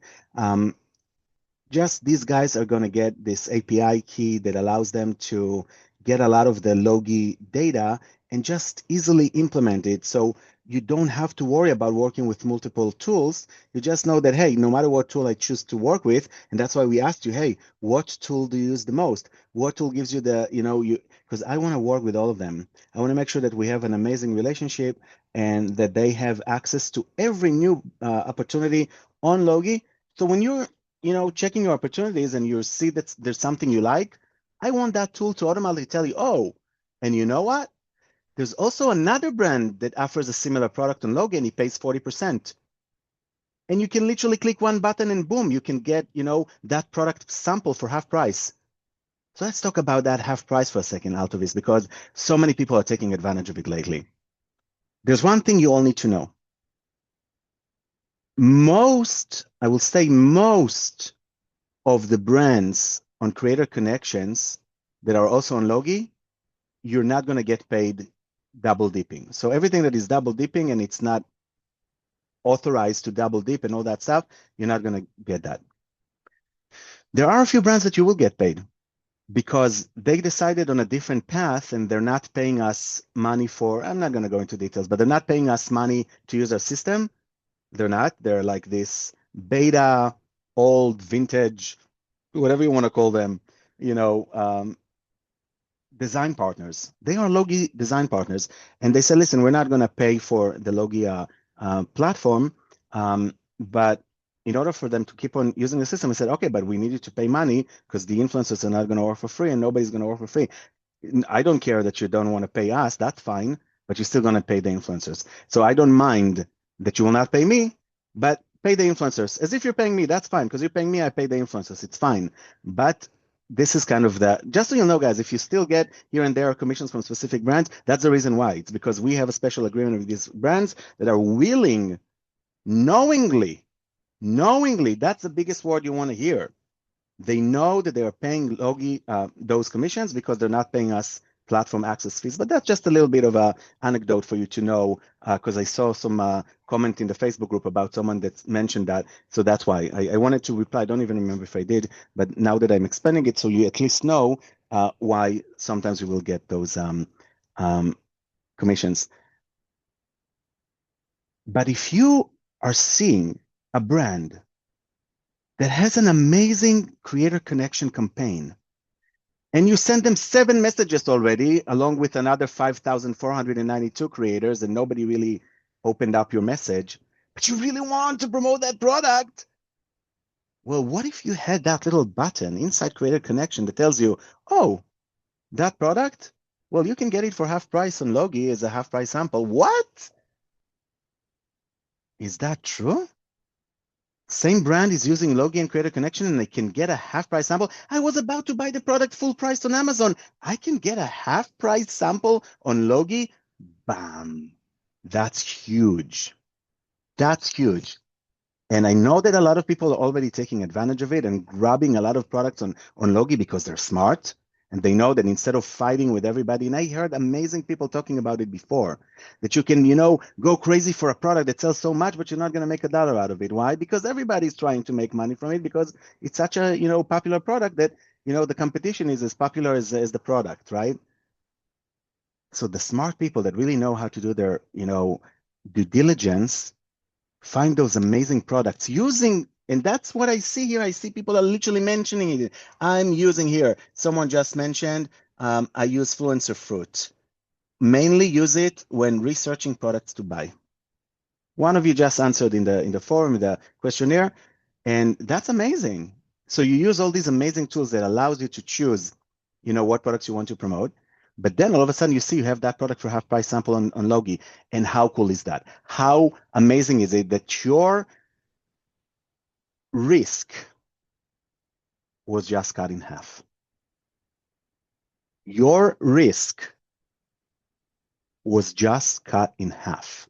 Just these guys are going to get this API key that allows them to get a lot of the Logie data and just easily implement it. So you don't have to worry about working with multiple tools. You just know that, hey, no matter what tool I choose to work with, and that's why we asked you, hey, what tool do you use the most? What tool gives you because I want to work with all of them. I want to make sure that we have an amazing relationship and that they have access to every new opportunity on Logie. So when you're checking your opportunities and you see that there's something you like, I want that tool to automatically tell you, oh, and you know what? There's also another brand that offers a similar product on Logie and he pays 40%. And you can literally click one button and boom, you can get, that product sample for half price. So let's talk about that half price for a second, Altovise, because so many people are taking advantage of it lately. There's one thing you all need to know. I will say most of the brands on Creator Connections that are also on Logie, you're not going to get paid double dipping. So everything that is double dipping and it's not authorized to double dip and all that stuff, you're not going to get that. There are a few brands that you will get paid because they decided on a different path and they're not paying us money I'm not going to go into details, but they're not paying us money to use our system. They're not. They're like this beta, old, vintage, whatever you want to call them, design partners. They are Logie design partners. And they said, listen, we're not going to pay for the Logie platform. But in order for them to keep on using the system, I said, okay, but we need you to pay money because the influencers are not going to work for free and nobody's going to work for free. I don't care that you don't want to pay us. That's fine. But you're still going to pay the influencers. So I don't mind that you will not pay me, but pay the influencers. As if you're paying me, that's fine. Because you're paying me, I pay the influencers. It's fine. But this is kind of just so you know, guys, if you still get here and there commissions from specific brands, that's the reason why. It's because we have a special agreement with these brands that are willing, knowingly, that's the biggest word you want to hear. They know that they are paying Logie those commissions because they're not paying us platform access fees. But that's just a little bit of a anecdote for you to know, because I saw some comment in the Facebook group about someone that mentioned that. So that's why I wanted to reply. I don't even remember if I did, but now that I'm explaining it, so you at least know why sometimes we will get those commissions. But if you are seeing a brand that has an amazing creator connection campaign, and you send them 7 messages already, along with another 5,492 creators, and nobody really opened up your message, but you really want to promote that product. Well, what if you had that little button inside Creator Connection that tells you, oh, that product? Well, you can get it for half price on Logie as a half price sample. What? Is that true? Same brand is using Logie and Creator Connection and they can get a half price sample. I was about to buy the product full price on Amazon. I can get a half price sample on Logie. Bam. That's huge. That's huge. And I know that a lot of people are already taking advantage of it and grabbing a lot of products on Logie because they're smart and they know that instead of fighting with everybody, and I heard amazing people talking about it before, that you can, go crazy for a product that sells so much, but you're not going to make a dollar out of it. Why? Because everybody's trying to make money from it because it's such a, popular product that, the competition is as popular as the product, right? So the smart people that really know how to do their, due diligence find those amazing products using, and that's what I see here. I see people are literally mentioning it. I'm using here. Someone just mentioned, I use Fluencer Fruit. Mainly use it when researching products to buy. One of you just answered in the forum, in the questionnaire, and that's amazing. So you use all these amazing tools that allows you to choose, what products you want to promote. But then all of a sudden you see you have that product for half price sample on Logie. And how cool is that? How amazing is it that your risk was just cut in half? Your risk was just cut in half.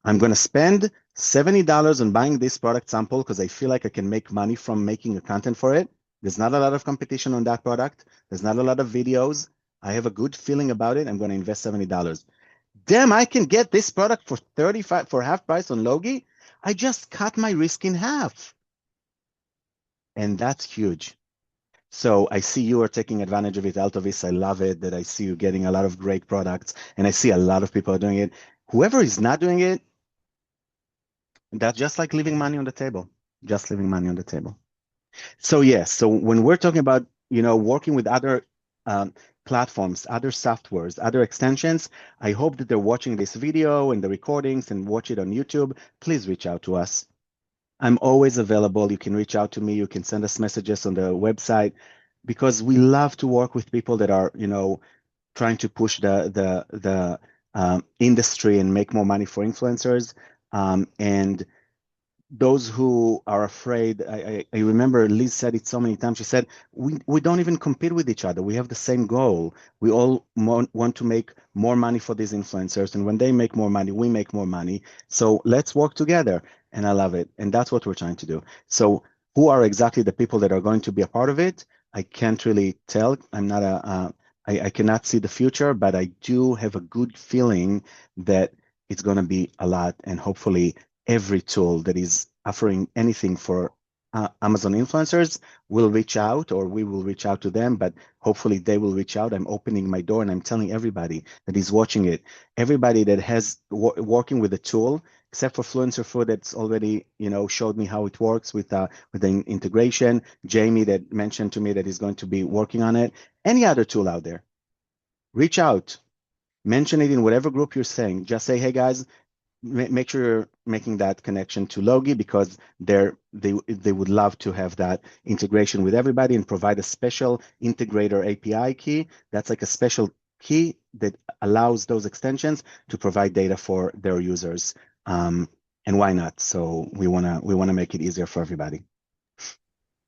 I'm going to spend $70 on buying this product sample because I feel like I can make money from making a content for it. There's not a lot of competition on that product. There's not a lot of videos. I have a good feeling about it. I'm going to invest $70. Damn, I can get this product for 35 for half price on Logie. I just cut my risk in half. And that's huge. So I see you are taking advantage of it, Altovise. I love it that I see you getting a lot of great products and I see a lot of people are doing it. Whoever is not doing it, that's just like leaving money on the table, just leaving money on the table. So yes, so when we're talking about, working with other platforms, other softwares, other extensions, I hope that they're watching this video and the recordings and watch it on YouTube. Please reach out to us. I'm always available. You can reach out to me. You can send us messages on the website because we love to work with people that are, trying to push the industry and make more money for influencers. And those who are afraid, I remember Liz said it so many times. She said, we don't even compete with each other. We have the same goal. We all want to make more money for these influencers. And when they make more money, we make more money. So let's work together. And I love it. And that's what we're trying to do. So who are exactly the people that are going to be a part of it? I can't really tell. I'm not I cannot see the future, but I do have a good feeling that it's going to be a lot. And hopefully every tool that is offering anything for Amazon influencers will reach out, or we will reach out to them, but hopefully they will reach out. I'm opening my door and I'm telling everybody that is watching it, everybody that has working with the tool, except for Fluencer Fruit that's already, showed me how it works with the integration. Jamie that mentioned to me that he's going to be working on it. Any other tool out there, reach out, mention it in whatever group you're saying. Just say, hey guys, make sure you're making that connection to Logie because they would love to have that integration with everybody and provide a special integrator API key. That's like a special key that allows those extensions to provide data for their users. And why not? So we wanna make it easier for everybody.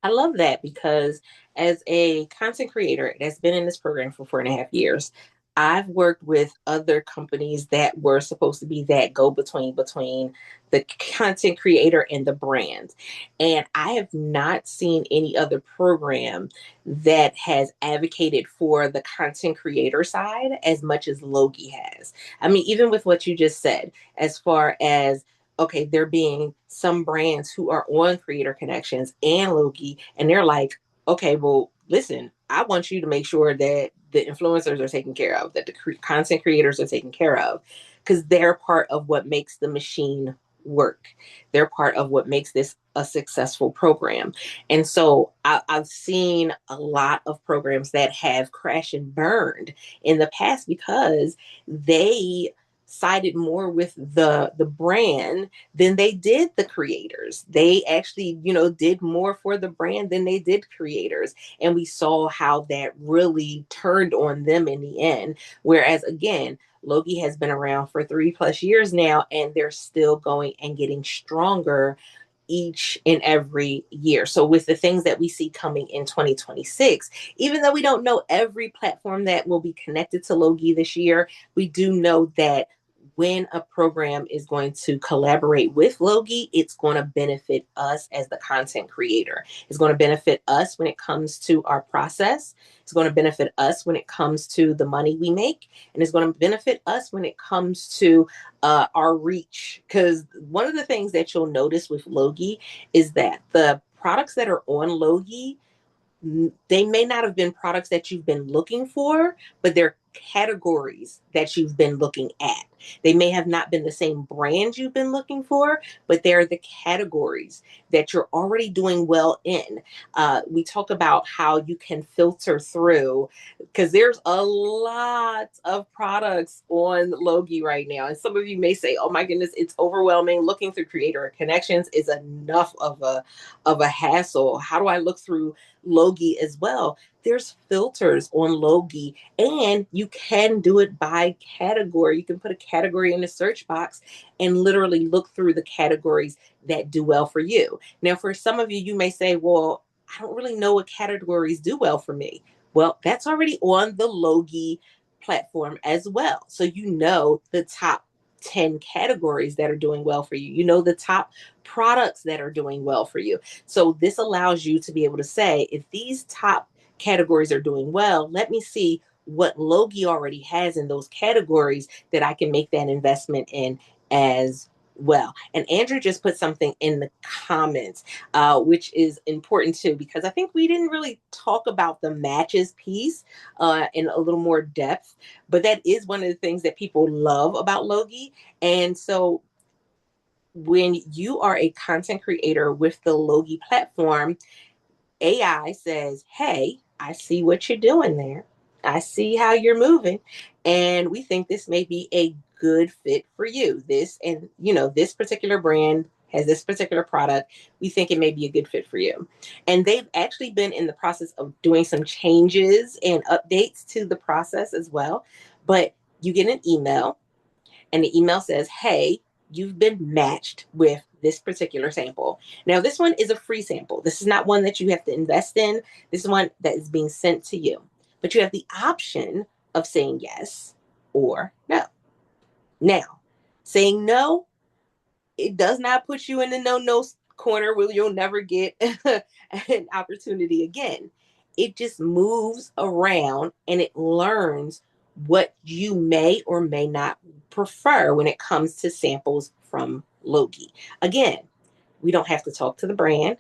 I love that because as a content creator that's been in this program for 4.5 years, I've worked with other companies that were supposed to be that go-between between the content creator and the brand. And I have not seen any other program that has advocated for the content creator side as much as Logie has. I mean, even with what you just said, as far as okay, there being some brands who are on Creator Connections and Logie, and they're like, okay, well, listen, I want you to make sure that the influencers are taken care of, that the content creators are taken care of, because they're part of what makes the machine work. They're part of what makes this a successful program. And so I've seen a lot of programs that have crashed and burned in the past because they sided more with the brand than they did the creators. They actually, did more for the brand than they did creators. And we saw how that really turned on them in the end. Whereas again, Logie has been around for 3+ years now, and they're still going and getting stronger each and every year. So with the things that we see coming in 2026, even though we don't know every platform that will be connected to Logie this year, we do know that when a program is going to collaborate with Logie, it's going to benefit us as the content creator. It's going to benefit us when it comes to our process. It's going to benefit us when it comes to the money we make. And it's going to benefit us when it comes to our reach. Because one of the things that you'll notice with Logie is that the products that are on Logie, they may not have been products that you've been looking for, but they're categories that you've been looking at. They may have not been the same brand you've been looking for, but they're the categories that you're already doing well in. We talk about how you can filter through, because there's a lot of products on Logie right now. And some of you may say, oh my goodness, it's overwhelming. Looking through Creator Connections is enough of a hassle. How do I look through Logie as well? There's filters on Logie, and you can do it by category. You can put a category in the search box and literally look through the categories that do well for you. Now, for some of you, you may say, well, I don't really know what categories do well for me. Well, that's already on the Logie platform as well. So you know the top 10 categories that are doing well for you. You know the top products that are doing well for you. So this allows you to be able to say, if these top categories are doing well, let me see what Logie already has in those categories that I can make that investment in as well. And Andrew just put something in the comments, which is important too, because I think we didn't really talk about the matches piece in a little more depth, but that is one of the things that people love about Logie. And so when you are a content creator with the Logie platform, AI says, hey, I see what you're doing there. I see how you're moving. And we think this may be a good fit for you. This particular brand has this particular product. We think it may be a good fit for you. And they've actually been in the process of doing some changes and updates to the process as well. But you get an email, and the email says, hey, you've been matched with this particular sample. Now, this one is a free sample. This is not one that you have to invest in. This is one that is being sent to you. But you have the option of saying yes or no. Now, saying no, it does not put you in the no corner where you'll never get an opportunity again. It just moves around and it learns what you may or may not prefer when it comes to samples from Logie. Again, we don't have to talk to the brand.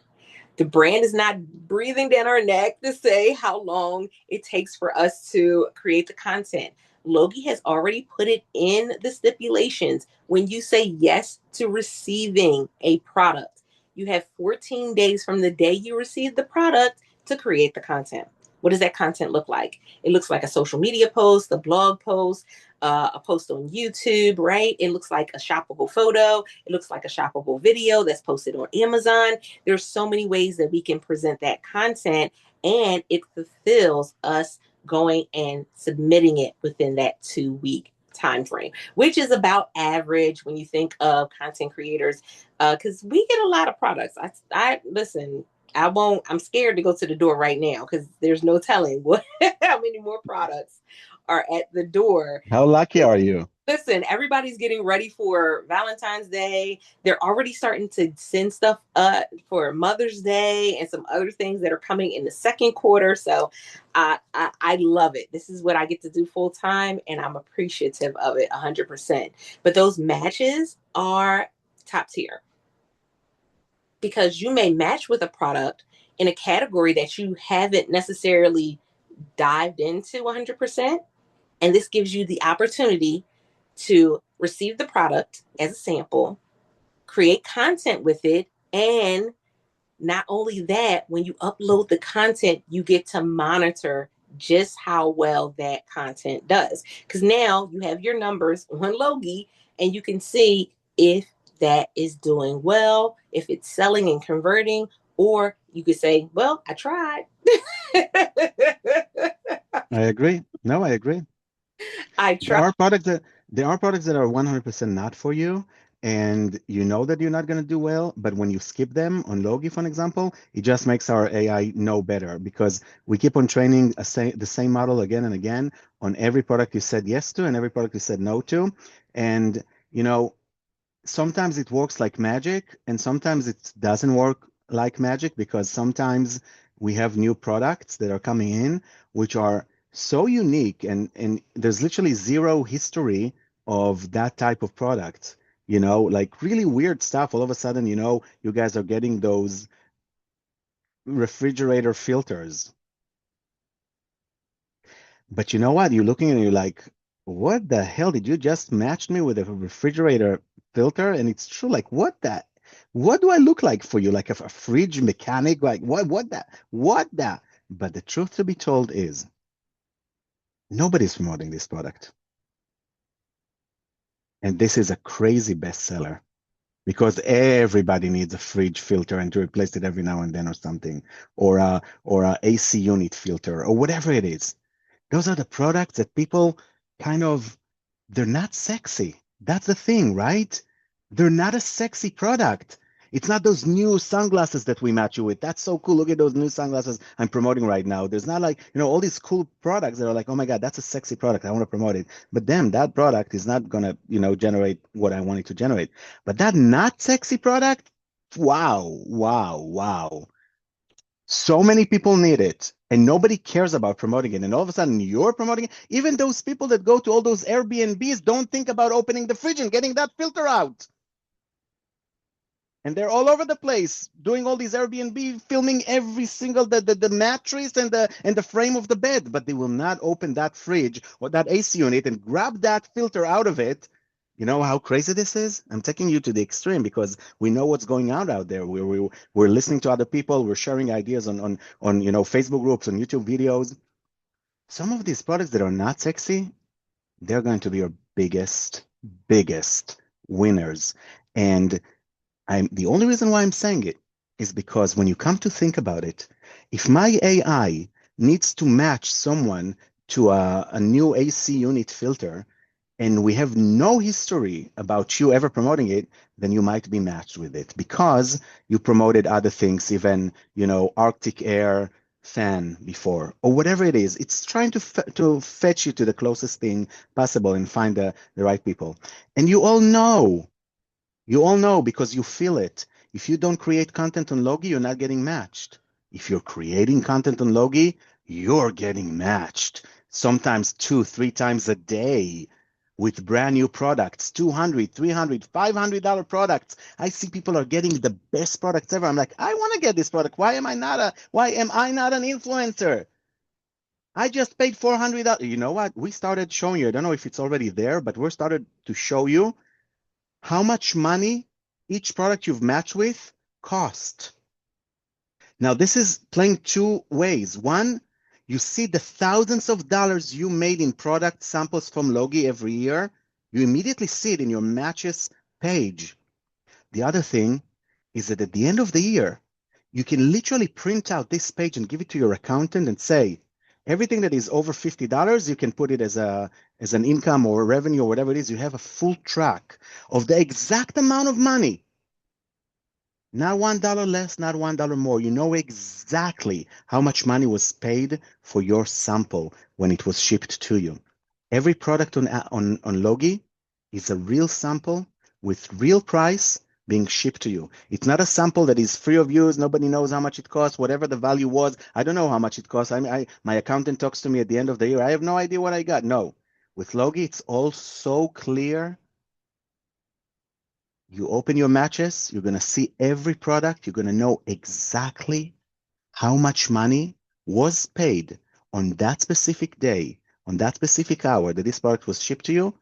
The brand is not breathing down our neck to say how long it takes for us to create the content. Logie has already put it in the stipulations. When you say yes to receiving a product, you have 14 days from the day you receive the product to create the content. What does that content look like? It looks like a social media post, a blog post, a post on YouTube, right? It looks like a shoppable photo. It looks like a shoppable video that's posted on Amazon. There's so many ways that we can present that content, and it fulfills us going and submitting it within that 2-week time frame, which is about average when you think of content creators, because we get a lot of products. I listen, I'm scared to go to the door right now because there's no telling how many more products are at the door.
How lucky are you?
Listen, everybody's getting ready for Valentine's Day. They're already starting to send stuff up for Mother's Day and some other things that are coming in the second quarter. So I love it. This is what I get to do full time, and I'm appreciative of it 100%. But those matches are top tier because you may match with a product in a category that you haven't necessarily dived into 100%. And this gives you the opportunity to receive the product as a sample, create content with it, and not only that, when you upload the content, you get to monitor just how well that content does. Because now you have your numbers on Logie and you can see if that is doing well, if it's selling and converting, or you could say, well, I tried.
I agree. No, I agree.
I
There
tried.
are products that are 100% not for you, and you know that you're not going to do well. But when you skip them on Logi, for an example, it just makes our AI know better because we keep on training the same model again and again on every product you said yes to and every product you said no to. And you know, sometimes it works like magic and sometimes it doesn't work like magic because sometimes we have new products that are coming in which are so unique and there's literally zero history of that type of product, like really weird stuff. All of a sudden, you guys are getting those refrigerator filters. But you know what? You're looking and you're like, what the hell did you just match me with a refrigerator filter? And it's true. Like, what do I look like for you? Like a fridge mechanic? Like, what that? But the truth to be told is nobody's promoting this product. And this is a crazy bestseller because everybody needs a fridge filter and to replace it every now and then or something, or a AC unit filter or whatever it is. Those are the products that people kind of, they're not sexy. That's the thing, right? They're not a sexy product. It's not those new sunglasses that we match you with. That's so cool. Look at those new sunglasses I'm promoting right now. There's not like, all these cool products that are like, oh my God, that's a sexy product. I want to promote it. But then that product is not going to, generate what I want it to generate. But that not sexy product, wow, wow, wow. So many people need it and nobody cares about promoting it. And all of a sudden you're promoting it. Even those people that go to all those Airbnbs don't think about opening the fridge and getting that filter out. And they're all over the place doing all these Airbnb, filming every single the mattress and the frame of the bed, but they will not open that fridge or that AC unit and grab that filter out of it. You know how crazy this is? I'm taking you to the extreme because we know what's going on out there. We're listening to other people. We're sharing ideas on Facebook groups, on YouTube videos. Some of these products that are not sexy, they're going to be your biggest winners. And the only reason why I'm saying it is because when you come to think about it, if my AI needs to match someone to a new AC unit filter, and we have no history about you ever promoting it, then you might be matched with it because you promoted other things, even, Arctic Air fan before, or whatever it is. It's trying to fetch you to the closest thing possible and find the right people. And you all know because you feel it. If you don't create content on Logi, you're not getting matched. If you're creating content on Logi, you're getting matched. Sometimes 2-3 times a day with brand new products, $200, $300, $500 products. I see people are getting the best products ever. I'm like, I want to get this product. Why am I not an influencer? I just paid $400. You know what? We started showing you. I don't know if it's already there, but we started to show you how much money each product you've matched with cost. Now, this is playing two ways. One, you see the thousands of dollars you made in product samples from Logi every year. You immediately see it in your matches page. The other thing is that at the end of the year, you can literally print out this page and give it to your accountant and say, everything that is over $50, you can put it as an income or revenue or whatever it is. You have a full track of the exact amount of money Not $1 less, not $1 more. You know exactly how much money was paid for your sample when it was shipped to you. Every product on Logi is a real sample with real price being shipped to you. It's not a sample that is free of use. Nobody knows how much it costs, whatever the value was. I don't know how much it costs. My accountant talks to me at the end of the year. I have no idea what I got. No. With Logi, it's all so clear. You open your matches, you're going to see every product. You're going to know exactly how much money was paid on that specific day, on that specific hour that this product was shipped to you.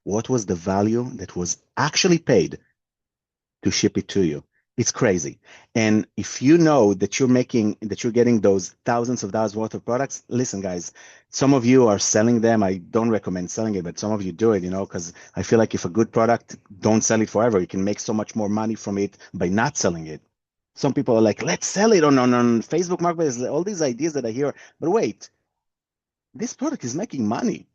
What was the value that was actually paid to ship it to you? It's crazy. And if you know that you're getting those thousands of dollars worth of products, listen, guys, some of you are selling them. I don't recommend selling it, but some of you do it, because I feel like if a good product, don't sell it forever. You can make so much more money from it by not selling it. Some people are like, let's sell it on Facebook Marketplace, all these ideas that I hear. But wait, this product is making money.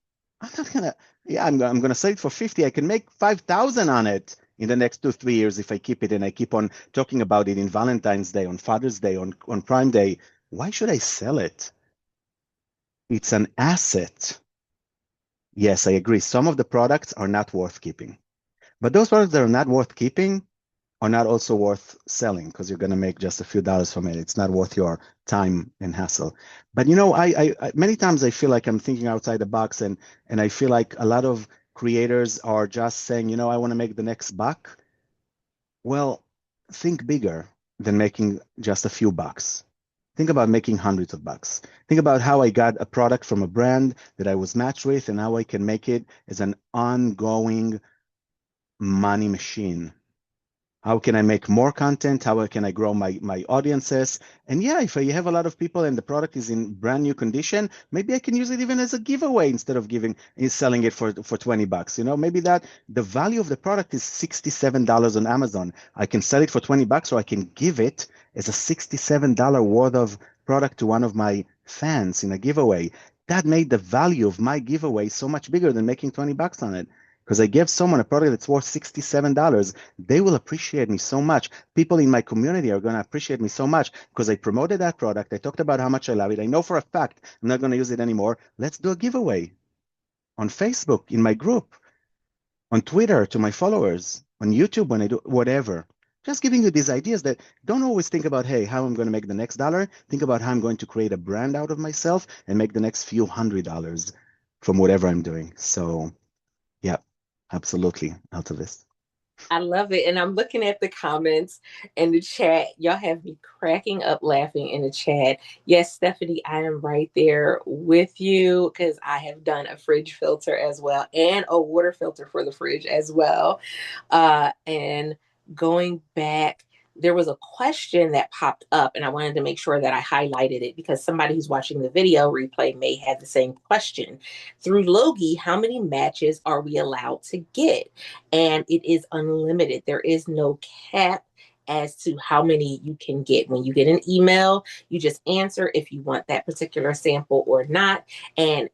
I'm not gonna, yeah, I'm gonna sell it for 50. I can make 5,000 on it in the next 2, 3 years if I keep it and I keep on talking about it in Valentine's Day, on Father's Day, on Prime Day. Why should I sell it? It's an asset. Yes, I agree. Some of the products are not worth keeping, but those products that are not worth keeping are not also worth selling because you're going to make just a few dollars from it. It's not worth your time and hassle. But I many times I feel like I'm thinking outside the box, and I feel like a lot of creators are just saying, I want to make the next buck. Well, think bigger than making just a few bucks. Think about making hundreds of bucks. Think about how I got a product from a brand that I was matched with and how I can make it as an ongoing money machine. How can I make more content? How can I grow my audiences? And yeah, if I have a lot of people and the product is in brand new condition, maybe I can use it even as a giveaway instead of selling it for $20. Maybe that the value of the product is $67 on Amazon. I can sell it for $20, or I can give it as a $67 worth of product to one of my fans in a giveaway. That made the value of my giveaway so much bigger than making $20 on it. Because I gave someone a product that's worth $67, they will appreciate me so much. People in my community are going to appreciate me so much because I promoted that product. I talked about how much I love it. I know for a fact I'm not going to use it anymore. Let's do a giveaway on Facebook, in my group, on Twitter to my followers, on YouTube when I do whatever. Just giving you these ideas that don't always think about, hey, how I'm going to make the next dollar. Think about how I'm going to create a brand out of myself and make the next few $100s from whatever I'm doing. So, yeah, absolutely, Altovise.
I love it. And I'm looking at the comments and the chat. Y'all have me cracking up laughing in the chat. Yes, Stephanie, I am right there with you because I have done a fridge filter as well and a water filter for the fridge as well. And going back, there was a question that popped up, and I wanted to make sure that I highlighted it because somebody who's watching the video replay may have the same question. Through Logie, how many matches are we allowed to get? And it is unlimited. There is no cap as to how many you can get. When you get an email, you just answer if you want that particular sample or not. And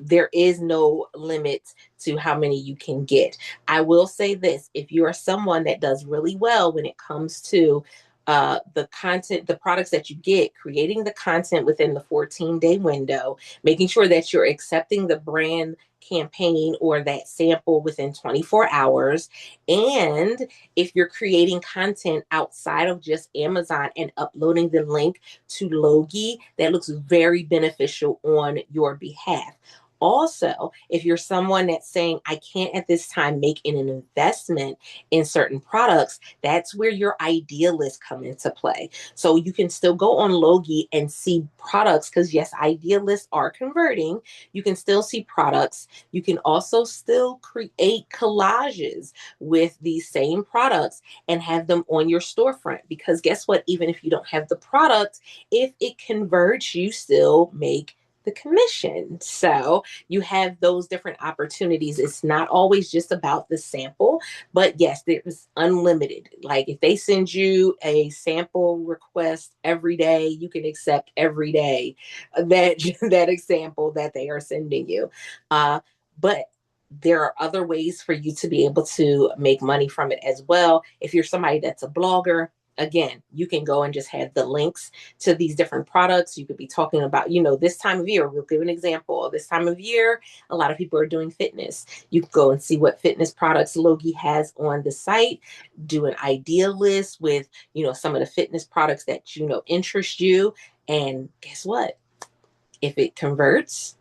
there is no limit to how many you can get. I will say this, if you are someone that does really well when it comes to the content, the products that you get, creating the content within the 14-day window, making sure that you're accepting the brand campaign or that sample within 24 hours. And if you're creating content outside of just Amazon and uploading the link to Logie, that looks very beneficial on your behalf. Also, if you're someone that's saying, I can't at this time make an investment in certain products, that's where your idea list come into play. So you can still go on Logie and see products because yes, idea lists are converting. You can still see products. You can also still create collages with these same products and have them on your storefront because guess what? Even if you don't have the product, if it converts, you still make the commission. So you have those different opportunities. It's not always just about the sample, but yes, there's unlimited. Like if they send you a sample request every day, you can accept every day that example that they are sending you. But there are other ways for you to be able to make money from it as well. If you're somebody that's a blogger, Again, you can go and just have the links to these different products. You could be talking about, this time of year. We'll give an example. This time of year, a lot of people are doing fitness. You can go and see what fitness products Logie has on the site, do an idea list with, some of the fitness products that, interest you. And guess what? If it converts,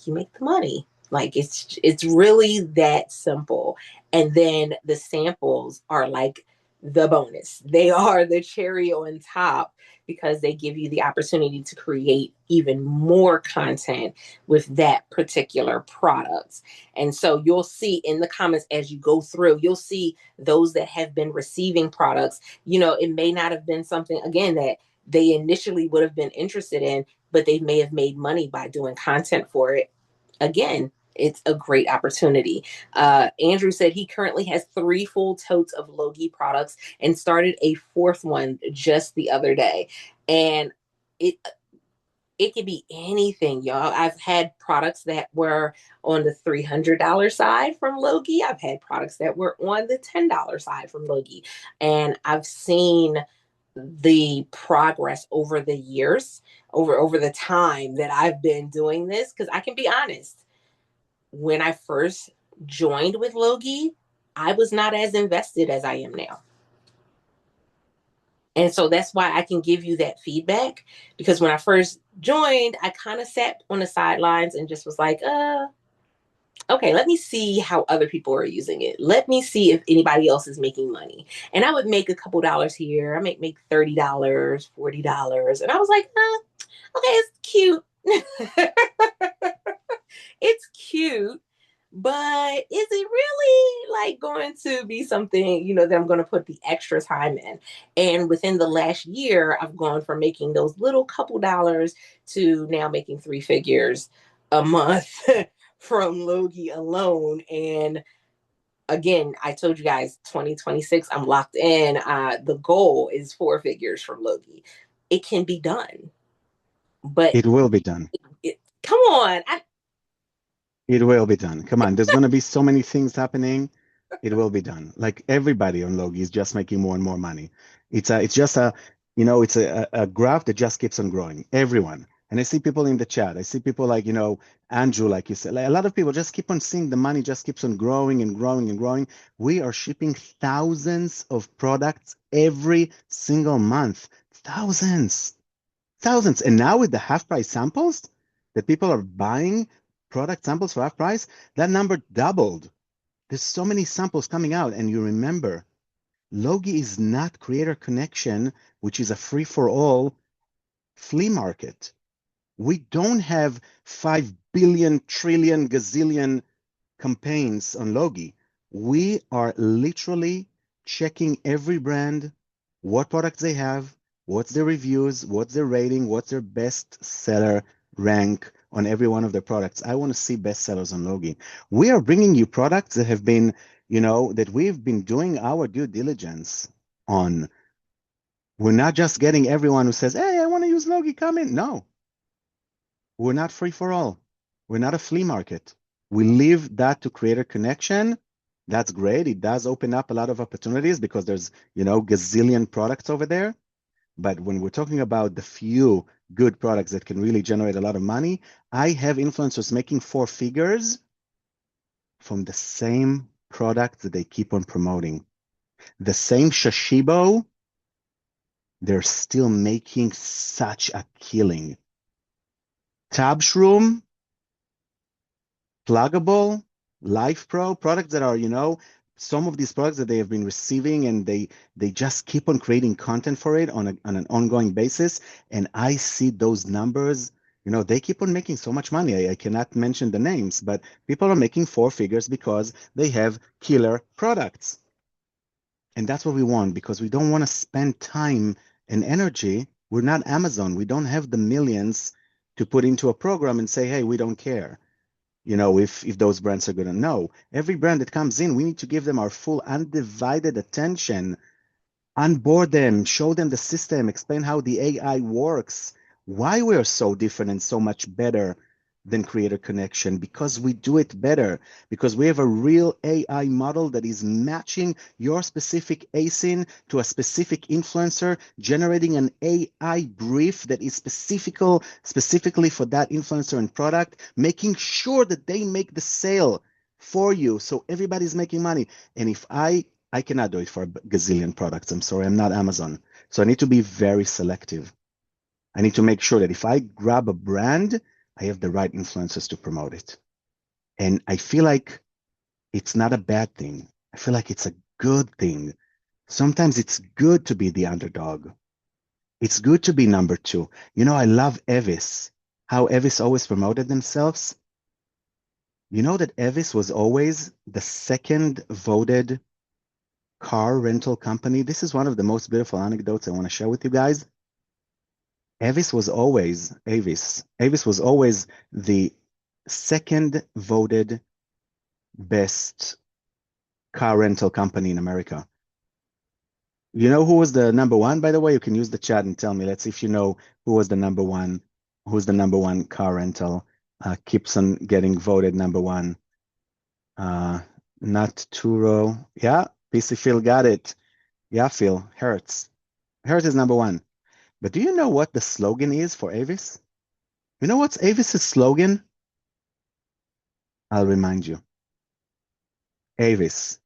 you make the money. Like it's really that simple. And then the samples are like the bonus. They are the cherry on top because they give you the opportunity to create even more content with that particular product. And so you'll see in the comments as you go through, you'll see those that have been receiving products. It may not have been something, again, that they initially would have been interested in, but they may have made money by doing content for it. Again, it's a great opportunity. Andrew said he currently has 3 full totes of Logie products and started a 4th one just the other day. And it could be anything, y'all. I've had products that were on the $300 side from Logie. I've had products that were on the $10 side from Logie. And I've seen the progress over the years, over the time that I've been doing this. Because I can be honest, when I first joined with Logie, I was not as invested as I am now. And so that's why I can give you that feedback, because when I first joined, I kind of sat on the sidelines and just was like, okay, let me see how other people are using it. Let me see if anybody else is making money. And I would make a couple dollars here. I might make $30, $40. And I was like, okay, it's cute. It's cute. But is it really like going to be something, that I'm going to put the extra time in? And within the last year, I've gone from making those little couple dollars to now making 3 figures a month from Logie alone. And again, I told you guys 2026, I'm locked in. The goal is 4 figures from Logie. It can be done, but
It will be done.
Come on.
It will be done. Come on, there's going to be so many things happening. It will be done. Like everybody on Logie is just making more and more money. It's just it's a graph that just keeps on growing. Everyone. And I see people in the chat. I see people like, Andrew, like you said, like a lot of people just keep on seeing the money just keeps on growing and growing and growing. We are shipping thousands of products every single month. Thousands. And now with the half price samples that people are buying product samples for half price, that number doubled. There's so many samples coming out. And you remember, Logie is not Creator Connection, which is a free-for-all flea market. We don't have 5 billion, trillion, gazillion campaigns on Logie. We are literally checking every brand, what products they have, what's their reviews, what's their rating, what's their best seller rank on every one of their products. I want to see bestsellers on Logie. We are bringing you products that have been, that we've been doing our due diligence on. We're not just getting everyone who says, hey, I want to use Logie, come in. No, we're not free for all. We're not a flea market. We leave that to Creator Connection. That's great. It does open up a lot of opportunities because there's, gazillion products over there. But when we're talking about the few good products that can really generate a lot of money, I have influencers making 4 figures from the same product that they keep on promoting. The same Shashibo, they're still making such a killing. Tab Shroom, Pluggable, Life Pro, products that are, some of these products that they have been receiving and they just keep on creating content for it on an ongoing basis. And I see those numbers, they keep on making so much money. I cannot mention the names, but people are making 4 figures because they have killer products. And that's what we want, because we don't want to spend time and energy. We're not Amazon. We don't have the millions to put into a program and say, hey, we don't care. If those brands are good. No, every brand that comes in, we need to give them our full undivided attention, onboard them, show them the system, explain how the AI works, why we're so different and so much better than creator connection because we do it better, because we have a real AI model that is matching your specific ASIN to a specific influencer, generating an AI brief that is specifically for that influencer and product, making sure that they make the sale for you. So everybody's making money. And if I cannot do it for a gazillion products. I'm sorry, I'm not Amazon. So I need to be very selective. I need to make sure that if I grab a brand, I have the right influencers to promote it. And I feel like it's not a bad thing. I feel like it's a good thing. Sometimes it's good to be the underdog. It's good to be number two. You know, I love Evis, how Evis always promoted themselves. You know that Evis was always the second voted car rental company. This is one of the most beautiful anecdotes I want to share with you guys. Avis was always the second voted best car rental company in America. You know who was the number one, by the way? You can use the chat and tell me. Let's see if you know who was the number one, who's the number one car rental. Keeps on getting voted number one. Not Turo. Yeah, PC Phil got it. Yeah, Phil, Hertz. Hertz is number one. But do you know what the slogan is for Avis? You know what's Avis's slogan? I'll remind you. Avis,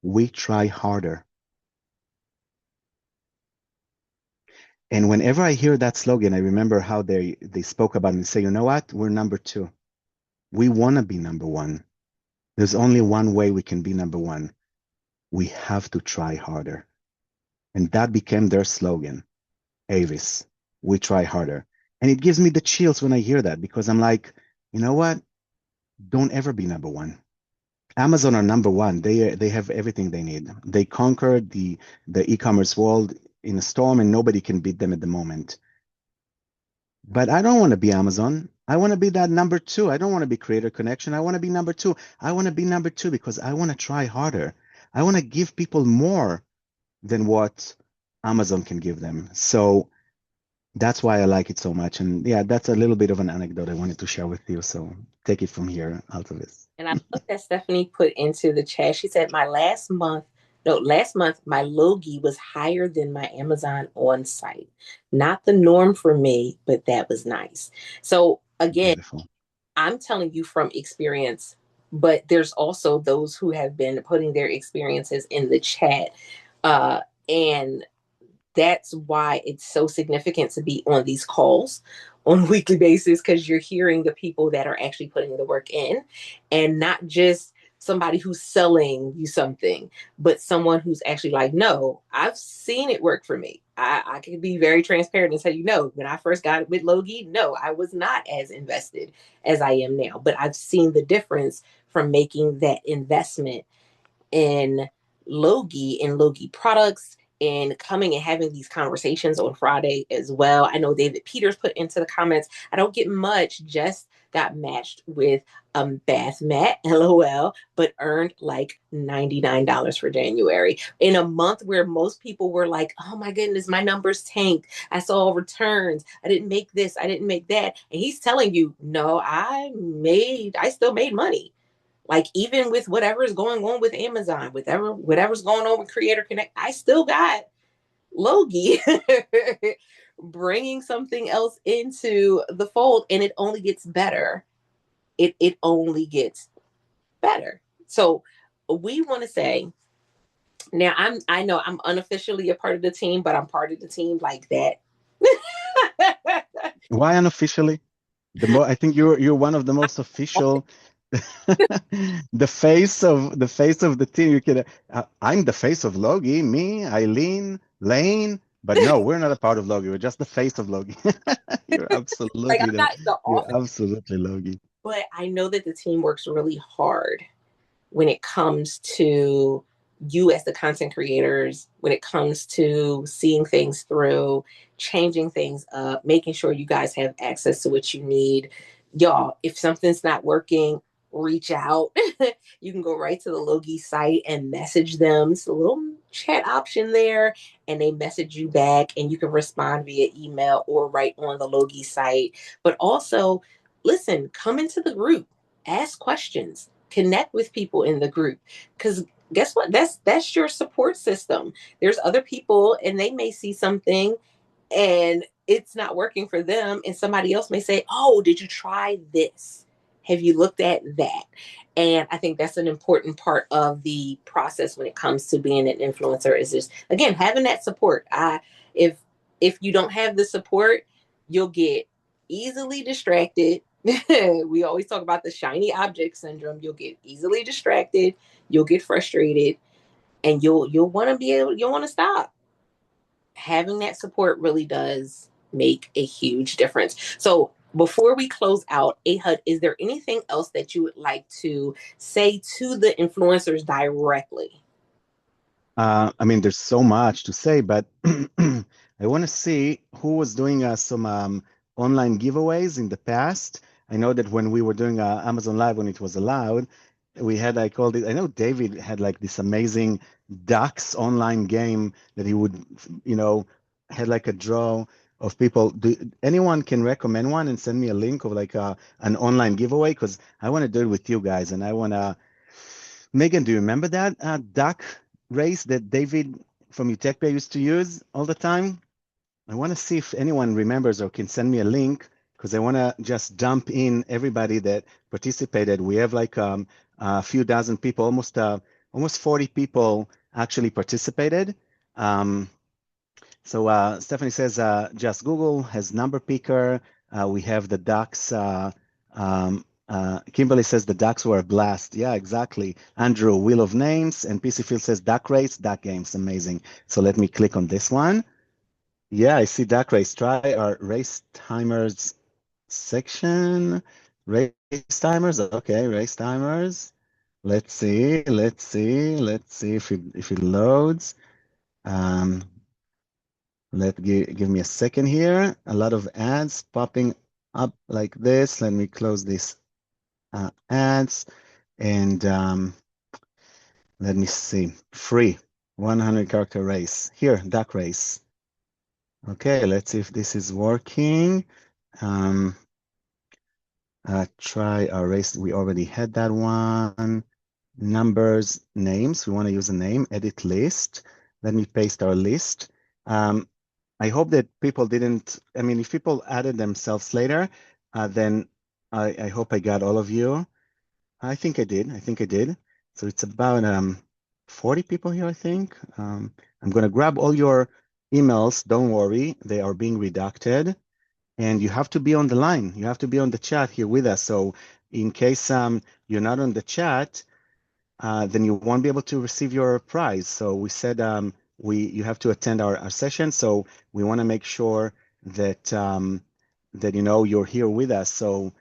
we try harder. And whenever I hear that slogan, I remember how they spoke about it and say, you know what? We're number two. We want to be number one. There's only one way we can be number one. We have to try harder. And that became their slogan. Avis, we try harder. And it gives me the chills when I hear that because I'm like, you know what? Don't ever be number one. Amazon are number one. They have everything they need. They conquered the e-commerce world in a storm, and nobody can beat them at the moment. But I don't want to be Amazon. I want to be that number two. I don't want to be Creator Connection. I want to be number two. I want to be number two because I want to try harder. I want to give people more than what Amazon can give them. So that's why I like it so much. And yeah, that's a little bit of an anecdote I wanted to share with you. So take it from here, Altovise.
And I love that Stephanie put into the chat. She said, last month, my Logie was higher than my Amazon on site. Not the norm for me, but that was nice. So again,
Beautiful.
I'm telling you from experience, but there's also those who have been putting their experiences in the chat. And that's why it's so significant to be on these calls on a weekly basis, because you're hearing the people that are actually putting the work in, and not just somebody who's selling you something, but someone who's actually like, no, I've seen it work for me. I can be very transparent and tell you, no, when I first got it with Logie, no, I was not as invested as I am now, but I've seen the difference from making that investment in Logie products, and coming and having these conversations on Friday as well. I know David Peters put into the comments, I don't get much, just got matched with bath mat, LOL, but earned like $99 for January. In a month where most people were like, oh my goodness, my numbers tanked. I saw returns. I didn't make this, I didn't make that. And he's telling you, no, I still made money. Like, even with whatever's going on with Amazon, whatever's going on with Creator Connect, I still got Logie bringing something else into the fold, and it only gets better. It only gets better. So we want to say, now I know I'm unofficially a part of the team, but I'm part of the team like that.
Why unofficially? I think you're one of the most official, the face of the team. You can I'm the face of Logie, me, Eileen, Lane, but no, we're not a part of Logie. We're just the face of Logie. You're
Like,
absolutely
I'm not the
you're
office,
absolutely Logie.
but I know that the team works really hard when it comes to you as the content creators, when it comes to seeing things through, changing things up, making sure you guys have access to what you need. Y'all, if something's not working, reach out. You can go right to the Logie site and message them. It's a little chat option there, and they message you back, and you can respond via email or right on the Logie site. But also, listen, come into the group, ask questions, connect with people in the group. Because guess what? That's your support system. There's other people and they may see something and it's not working for them. And somebody else may say, oh, did you try this? Have you looked at that? And I think that's an important part of the process when it comes to being an influencer is just, again, having that support. If if you don't have the support, you'll get easily distracted. We always talk about the shiny object syndrome. You'll get easily distracted, you'll get frustrated, and you'll want to be able, you'll want to stop. Having that support really does make a huge difference. So before we close out, Ehud, is there anything else that you would like to say to the influencers directly?
I mean, there's so much to say, but I want to see who was doing some online giveaways in the past. I know that when we were doing Amazon Live, when it was allowed, we had, I called it, I know David had like this amazing ducks online game that he would, had like a draw of people. Anyone can recommend one and send me a link of like an online giveaway? Because I want to do it with you guys, and I want to. Megan, do you remember that duck race that David from Utopia used to use all the time? I want to see if anyone remembers or can send me a link because I want to just dump in everybody that participated. We have like a few dozen people, almost 40 people actually participated. So Stephanie says, just Google has number picker. We have the ducks. Kimberly says the ducks were a blast. Yeah, exactly. Andrew, Wheel of Names. And PC Phil says duck race, duck games. Amazing. So let me click on this one. Yeah, I see duck race. Try our race timers section. Race timers. Okay, race timers. Let's see. Let's see. Let's see if it loads. Give me a second here. A lot of ads popping up like this. Let me close these ads and let me see. Free 100 character race. Here, duck race. Okay, let's see if this is working. Try our race. We already had that one. Numbers, names. We want to use a name. Edit list. Let me paste our list. I hope that people didn't, I mean, if people added themselves later, then I hope I got all of you. I think I did. I think I did. So it's about 40 people here, I think. I'm going to grab all your emails. Don't worry. They are being redacted. And you have to be on the line. You have to be on the chat here with us. So in case you're not on the chat, then you won't be able to receive your prize. So we said you have to attend our session. So we want to make sure that that you're here with us. So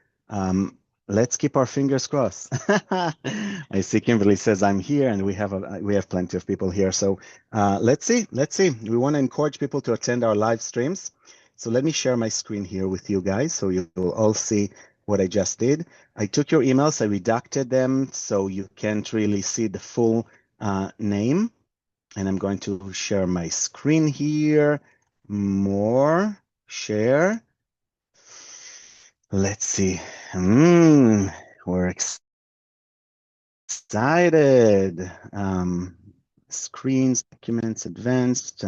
let's keep our fingers crossed. I see Kimberly says I'm here, and we have plenty of people here. So let's see. We want to encourage people to attend our live streams. So let me share my screen here with you guys, so you will all see what I just did. I took your emails, I redacted them, so you can't really see the full name. And I'm going to share my screen here. More, share. Let's see. We're excited. Screens, documents, advanced,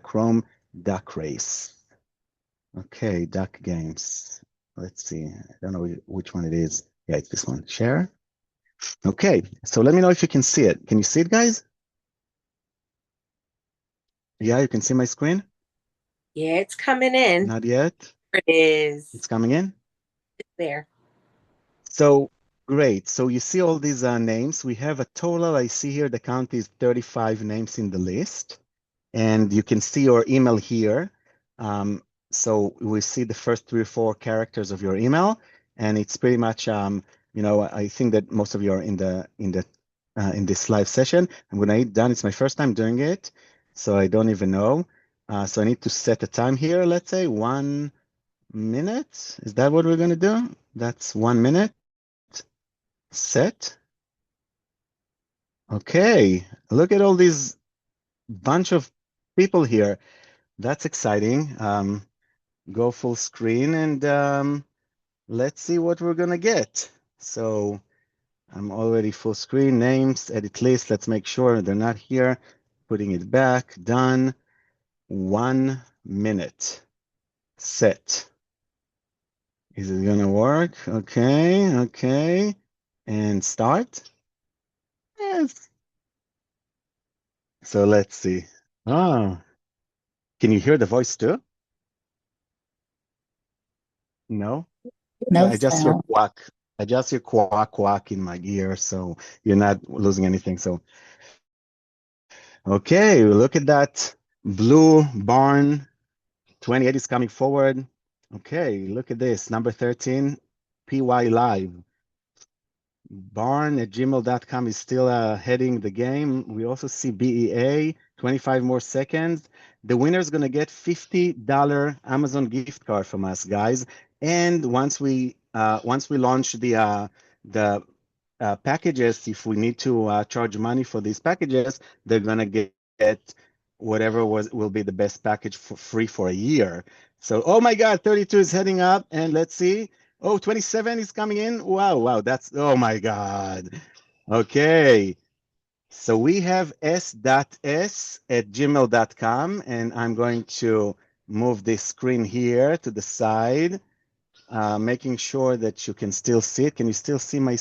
Chrome, duck race. Okay, duck games. Let's see. I don't know which one it is. Yeah, it's this one. Share. Okay, so let me know if you can see it. Can you see it, guys? Yeah, you can see my screen?
Yeah, it's coming in.
Not yet?
There it is.
It's coming in?
It's there.
So great. So you see all these names. We have a total, I see here, the count is 35 names in the list. And you can see your email here. So we see the first 3 or 4 characters of your email, and it's pretty much, I think that most of you are in this live session. I'm gonna hit done. It's my first time doing it, so I don't even know. So I need to set a time here. Let's say 1 minute. Is that what we're gonna do? That's 1 minute. Set. Okay. Look at all these bunch of people here. That's exciting. Go full screen and let's see what we're gonna get. So I'm already full screen, names, edit list. Let's make sure they're not here. Putting it back, done. 1 minute, set. Is it gonna work? Okay, okay. And start. Yes. So let's see. Oh, can you hear the voice too? No?
No
I just hear
sound.
quack. I just hear quack quack in my ear, so you're not losing anything. So okay, look at that blue barn. 28 is coming forward. Okay, look at this. Number 13, PY Live. Barn@gmail.com is still heading the game. We also see BEA, 25 more seconds. The winner is going to get $50 Amazon gift card from us, guys. And once we launch the packages, if we need to charge money for these packages, they're going to get whatever will be the best package for free for a year. So, oh my God, 32 is heading up, and let's see. Oh, 27 is coming in. Wow, wow, that's, oh my God. Okay. So we have s.s@gmail.com, and I'm going to move this screen here to the side, making sure that you can still see it. Can you still see my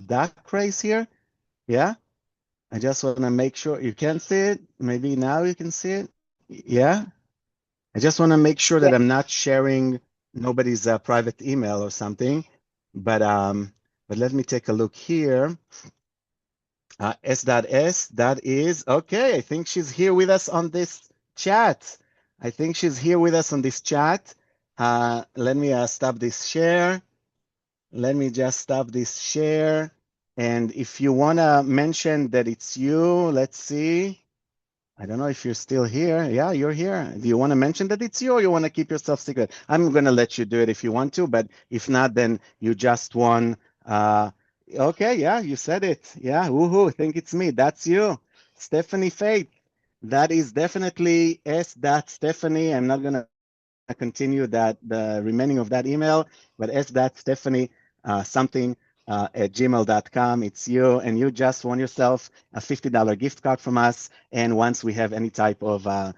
duck race here? Yeah? I just want to make sure you can see it. Maybe now you can see it. Yeah? I just want to make sure that
Yeah.
I'm not sharing nobody's private email or something. But let me take a look here. S.S, that is okay. I think she's here with us on this chat. I think she's here with us on this chat. Let me stop this share. Let me just stop this share. And if you want to mention that it's you, let's see. I don't know if you're still here. Yeah, you're here. Do you want to mention that it's you or you want to keep yourself secret? I'm going to let you do it if you want to, but if not, then you just won. Okay, yeah, you said it. Yeah, woohoo, I think it's me. That's you. Stephanie Faith. That is definitely S. Stephanie. I'm not going to continue the remaining of that email, but S. Stephanie something at gmail.com. It's you, and you just won yourself a $50 gift card from us. And once we have any type of a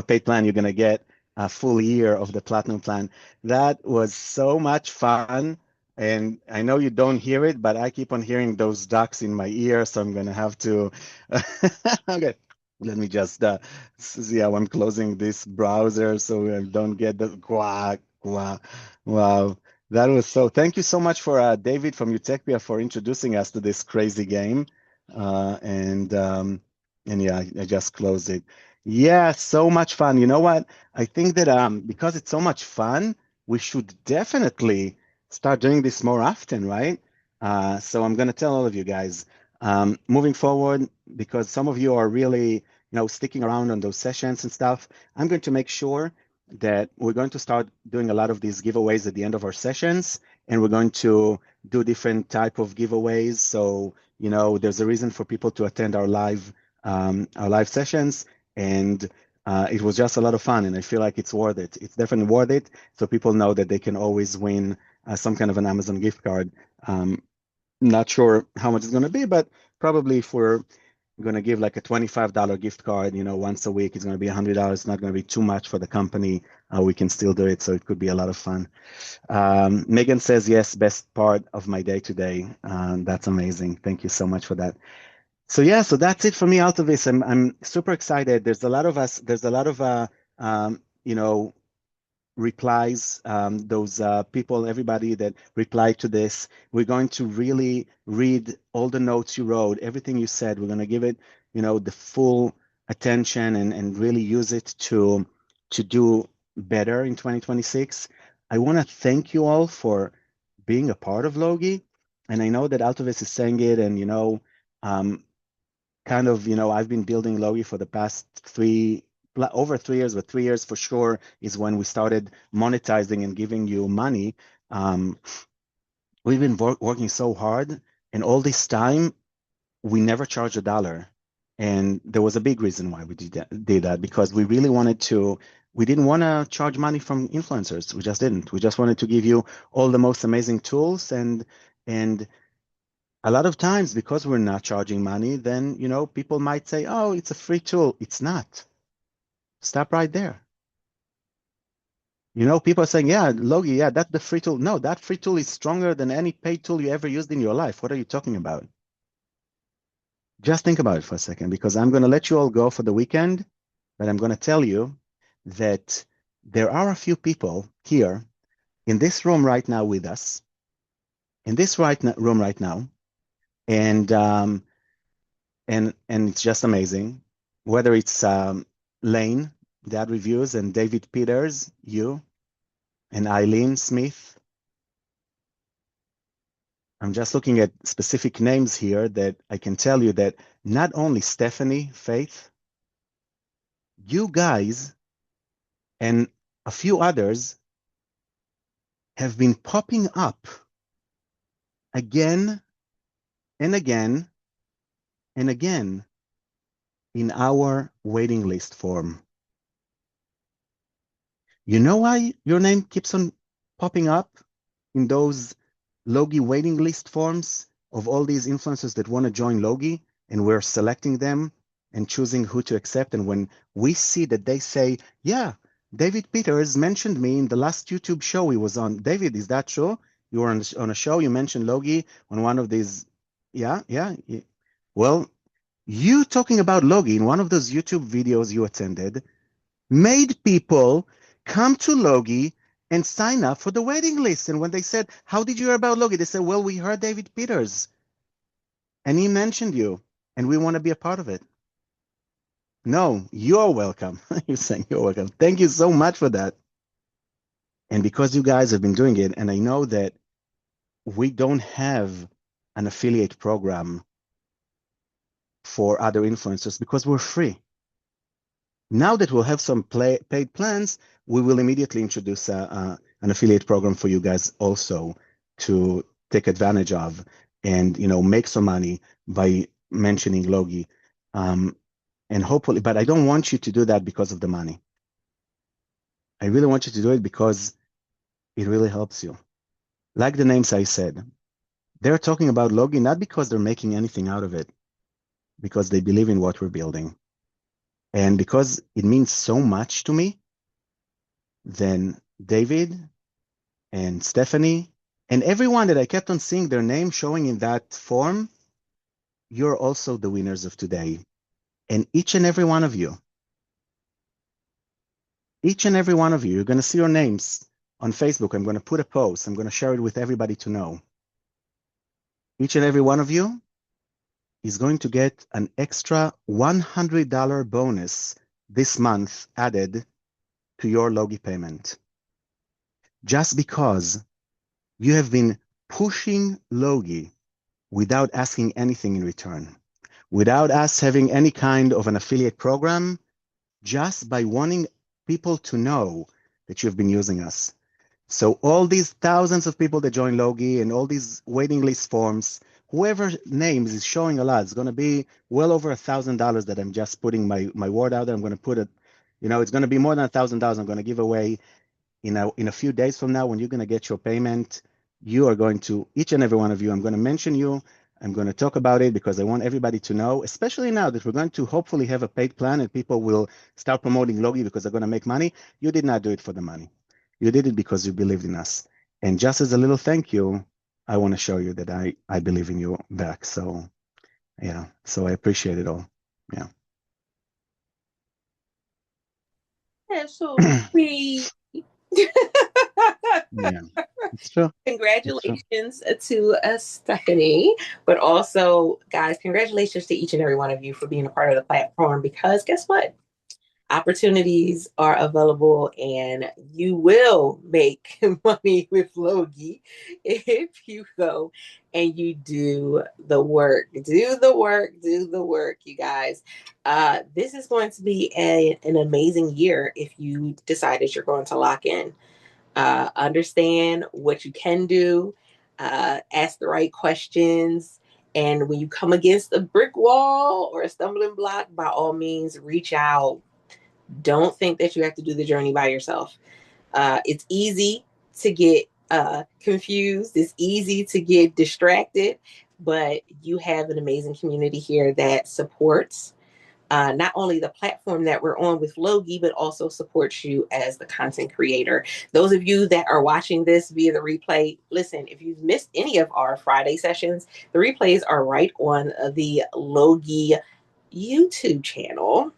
paid plan, you're gonna get a full year of the platinum plan. That was so much fun. And I know you don't hear it, but I keep on hearing those ducks in my ear, so I'm gonna have to. Okay, let me just see how I'm closing this browser so I don't get the quack, quack. Wow, that was so. Thank you so much for David from Utopia for introducing us to this crazy game. And yeah, I just closed it. Yeah, so much fun. You know what? I think that because it's so much fun, we should definitely start doing this more often, right? So I'm gonna tell all of you guys moving forward, because some of you are really sticking around on those sessions and stuff. I'm going to make sure that we're going to start doing a lot of these giveaways at the end of our sessions, and we're going to do different type of giveaways. So, there's a reason for people to attend our live sessions, and it was just a lot of fun, and I feel like it's worth it. It's definitely worth it, so people know that they can always win some kind of an Amazon gift card. Not sure how much it's going to be, but probably if we're going to give like a $25 gift card, once a week, it's going to be $100. It's not going to be too much for the company. We can still do it, so it could be a lot of fun. Megan says, yes, best part of my day today. That's amazing. Thank you so much for that. So yeah, so that's it for me, Altovise. I'm super excited. There's a lot of us. There's a lot of replies, those people, everybody that replied to this. We're going to really read all the notes you wrote, everything you said. We're going to give it, the full attention and really use it to do better in 2026. I want to thank you all for being a part of Logie. And I know that Altovise is saying it, and um, kind of, I've been building Logi for the past over 3 years, but 3 years for sure is when we started monetizing and giving you money. We've been working so hard, and all this time, we never charged a dollar. And there was a big reason why we did that, because we really wanted to we didn't want to charge money from influencers. We just didn't. We just wanted to give you all the most amazing tools, and a lot of times, because we're not charging money, then, people might say, oh, it's a free tool. It's not. Stop right there. People are saying, yeah, Logie, yeah, that's the free tool. No, that free tool is stronger than any paid tool you ever used in your life. What are you talking about? Just think about it for a second, because I'm going to let you all go for the weekend, but I'm going to tell you that there are a few people here in this room right now with us, in this room right now, and it's just amazing. Whether it's Lane, Dad Reviews, and David Peters, you, and Eileen Smith. I'm just looking at specific names here that I can tell you that not only Stephanie, Faith, you guys, and a few others have been popping up again and again and again in our waiting list form. You know why your name keeps on popping up in those Logie waiting list forms of all these influencers that want to join Logie, and we're selecting them and choosing who to accept? And when we see that they say, yeah, David Peters mentioned me in the last YouTube show he was on. David, is that true? You were on a show, you mentioned Logie on one of these. Yeah. Well, you talking about Logie in one of those YouTube videos you attended made people come to Logie and sign up for the waiting list. And when they said, how did you hear about Logie? They said, well, we heard David Peters and he mentioned you and we want to be a part of it. No, you're welcome. You're saying you're welcome. Thank you so much for that. And because you guys have been doing it, and I know that we don't have an affiliate program for other influencers because we're free. Now that we'll have some paid plans, we will immediately introduce an affiliate program for you guys also to take advantage of and make some money by mentioning Logie. And hopefully, but I don't want you to do that because of the money. I really want you to do it because it really helps you. Like the names I said, they're talking about Logie not because they're making anything out of it, because they believe in what we're building. And because it means so much to me, then David and Stephanie and everyone that I kept on seeing their name showing in that form, you're also the winners of today. And each and every one of you, you're going to see your names on Facebook. I'm going to put a post. I'm going to share it with everybody to know. Each and every one of you is going to get an extra $100 bonus this month added to your Logie payment. Just because you have been pushing Logie without asking anything in return, without us having any kind of an affiliate program, just by wanting people to know that you've been using us. So all these thousands of people that join Logie and all these waiting list forms, whoever names is showing a lot. It's going to be well over $1,000 that I'm just putting my word out there. I'm going to put it, it's going to be more than $1,000 I'm going to give away in a few days from now. When you're going to get your payment, you are going to, each and every one of you, I'm going to mention you. I'm going to talk about it because I want everybody to know, especially now that we're going to hopefully have a paid plan and people will start promoting Logie because they're going to make money. You did not do it for the money. You did it because you believed in us. And just as a little thank you, I want to show you that I believe in you back. So, yeah, so I appreciate it all. Yeah.
That's so sweet.
Yeah, it's true. It's true.
Congratulations to Stephanie, but also, guys, congratulations to each and every one of you for being a part of the platform, because guess what? Opportunities are available and you will make money with Logie if you go and you do the work. Do the work, you guys. This is going to be an amazing year if you decide that you're going to lock in. Understand what you can do, ask the right questions. And when you come against a brick wall or a stumbling block, by all means, reach out. Don't think that you have to do the journey by yourself. It's easy to get confused. It's easy to get distracted, but you have an amazing community here that supports not only the platform that we're on with Logie, but also supports you as the content creator. Those of you that are watching this via the replay, listen, if you've missed any of our Friday sessions, the replays are right on the Logie YouTube channel.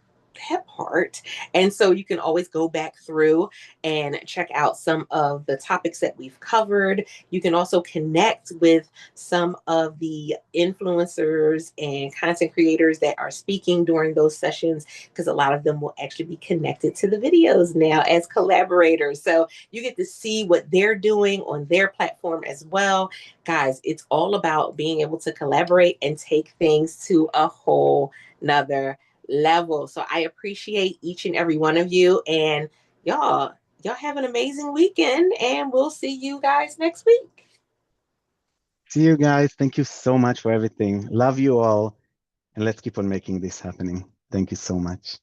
That part. And so you can always go back through and check out some of the topics that we've covered. You can also connect with some of the influencers and content creators that are speaking during those sessions, because a lot of them will actually be connected to the videos now as collaborators. So you get to see what they're doing on their platform as well. Guys, it's all about being able to collaborate and take things to a whole another level. So I appreciate each and every one of you, and y'all have an amazing weekend, and we'll see you guys next week.
See you guys. Thank you so much for everything. Love you all, and let's keep on making this happening. Thank you so much.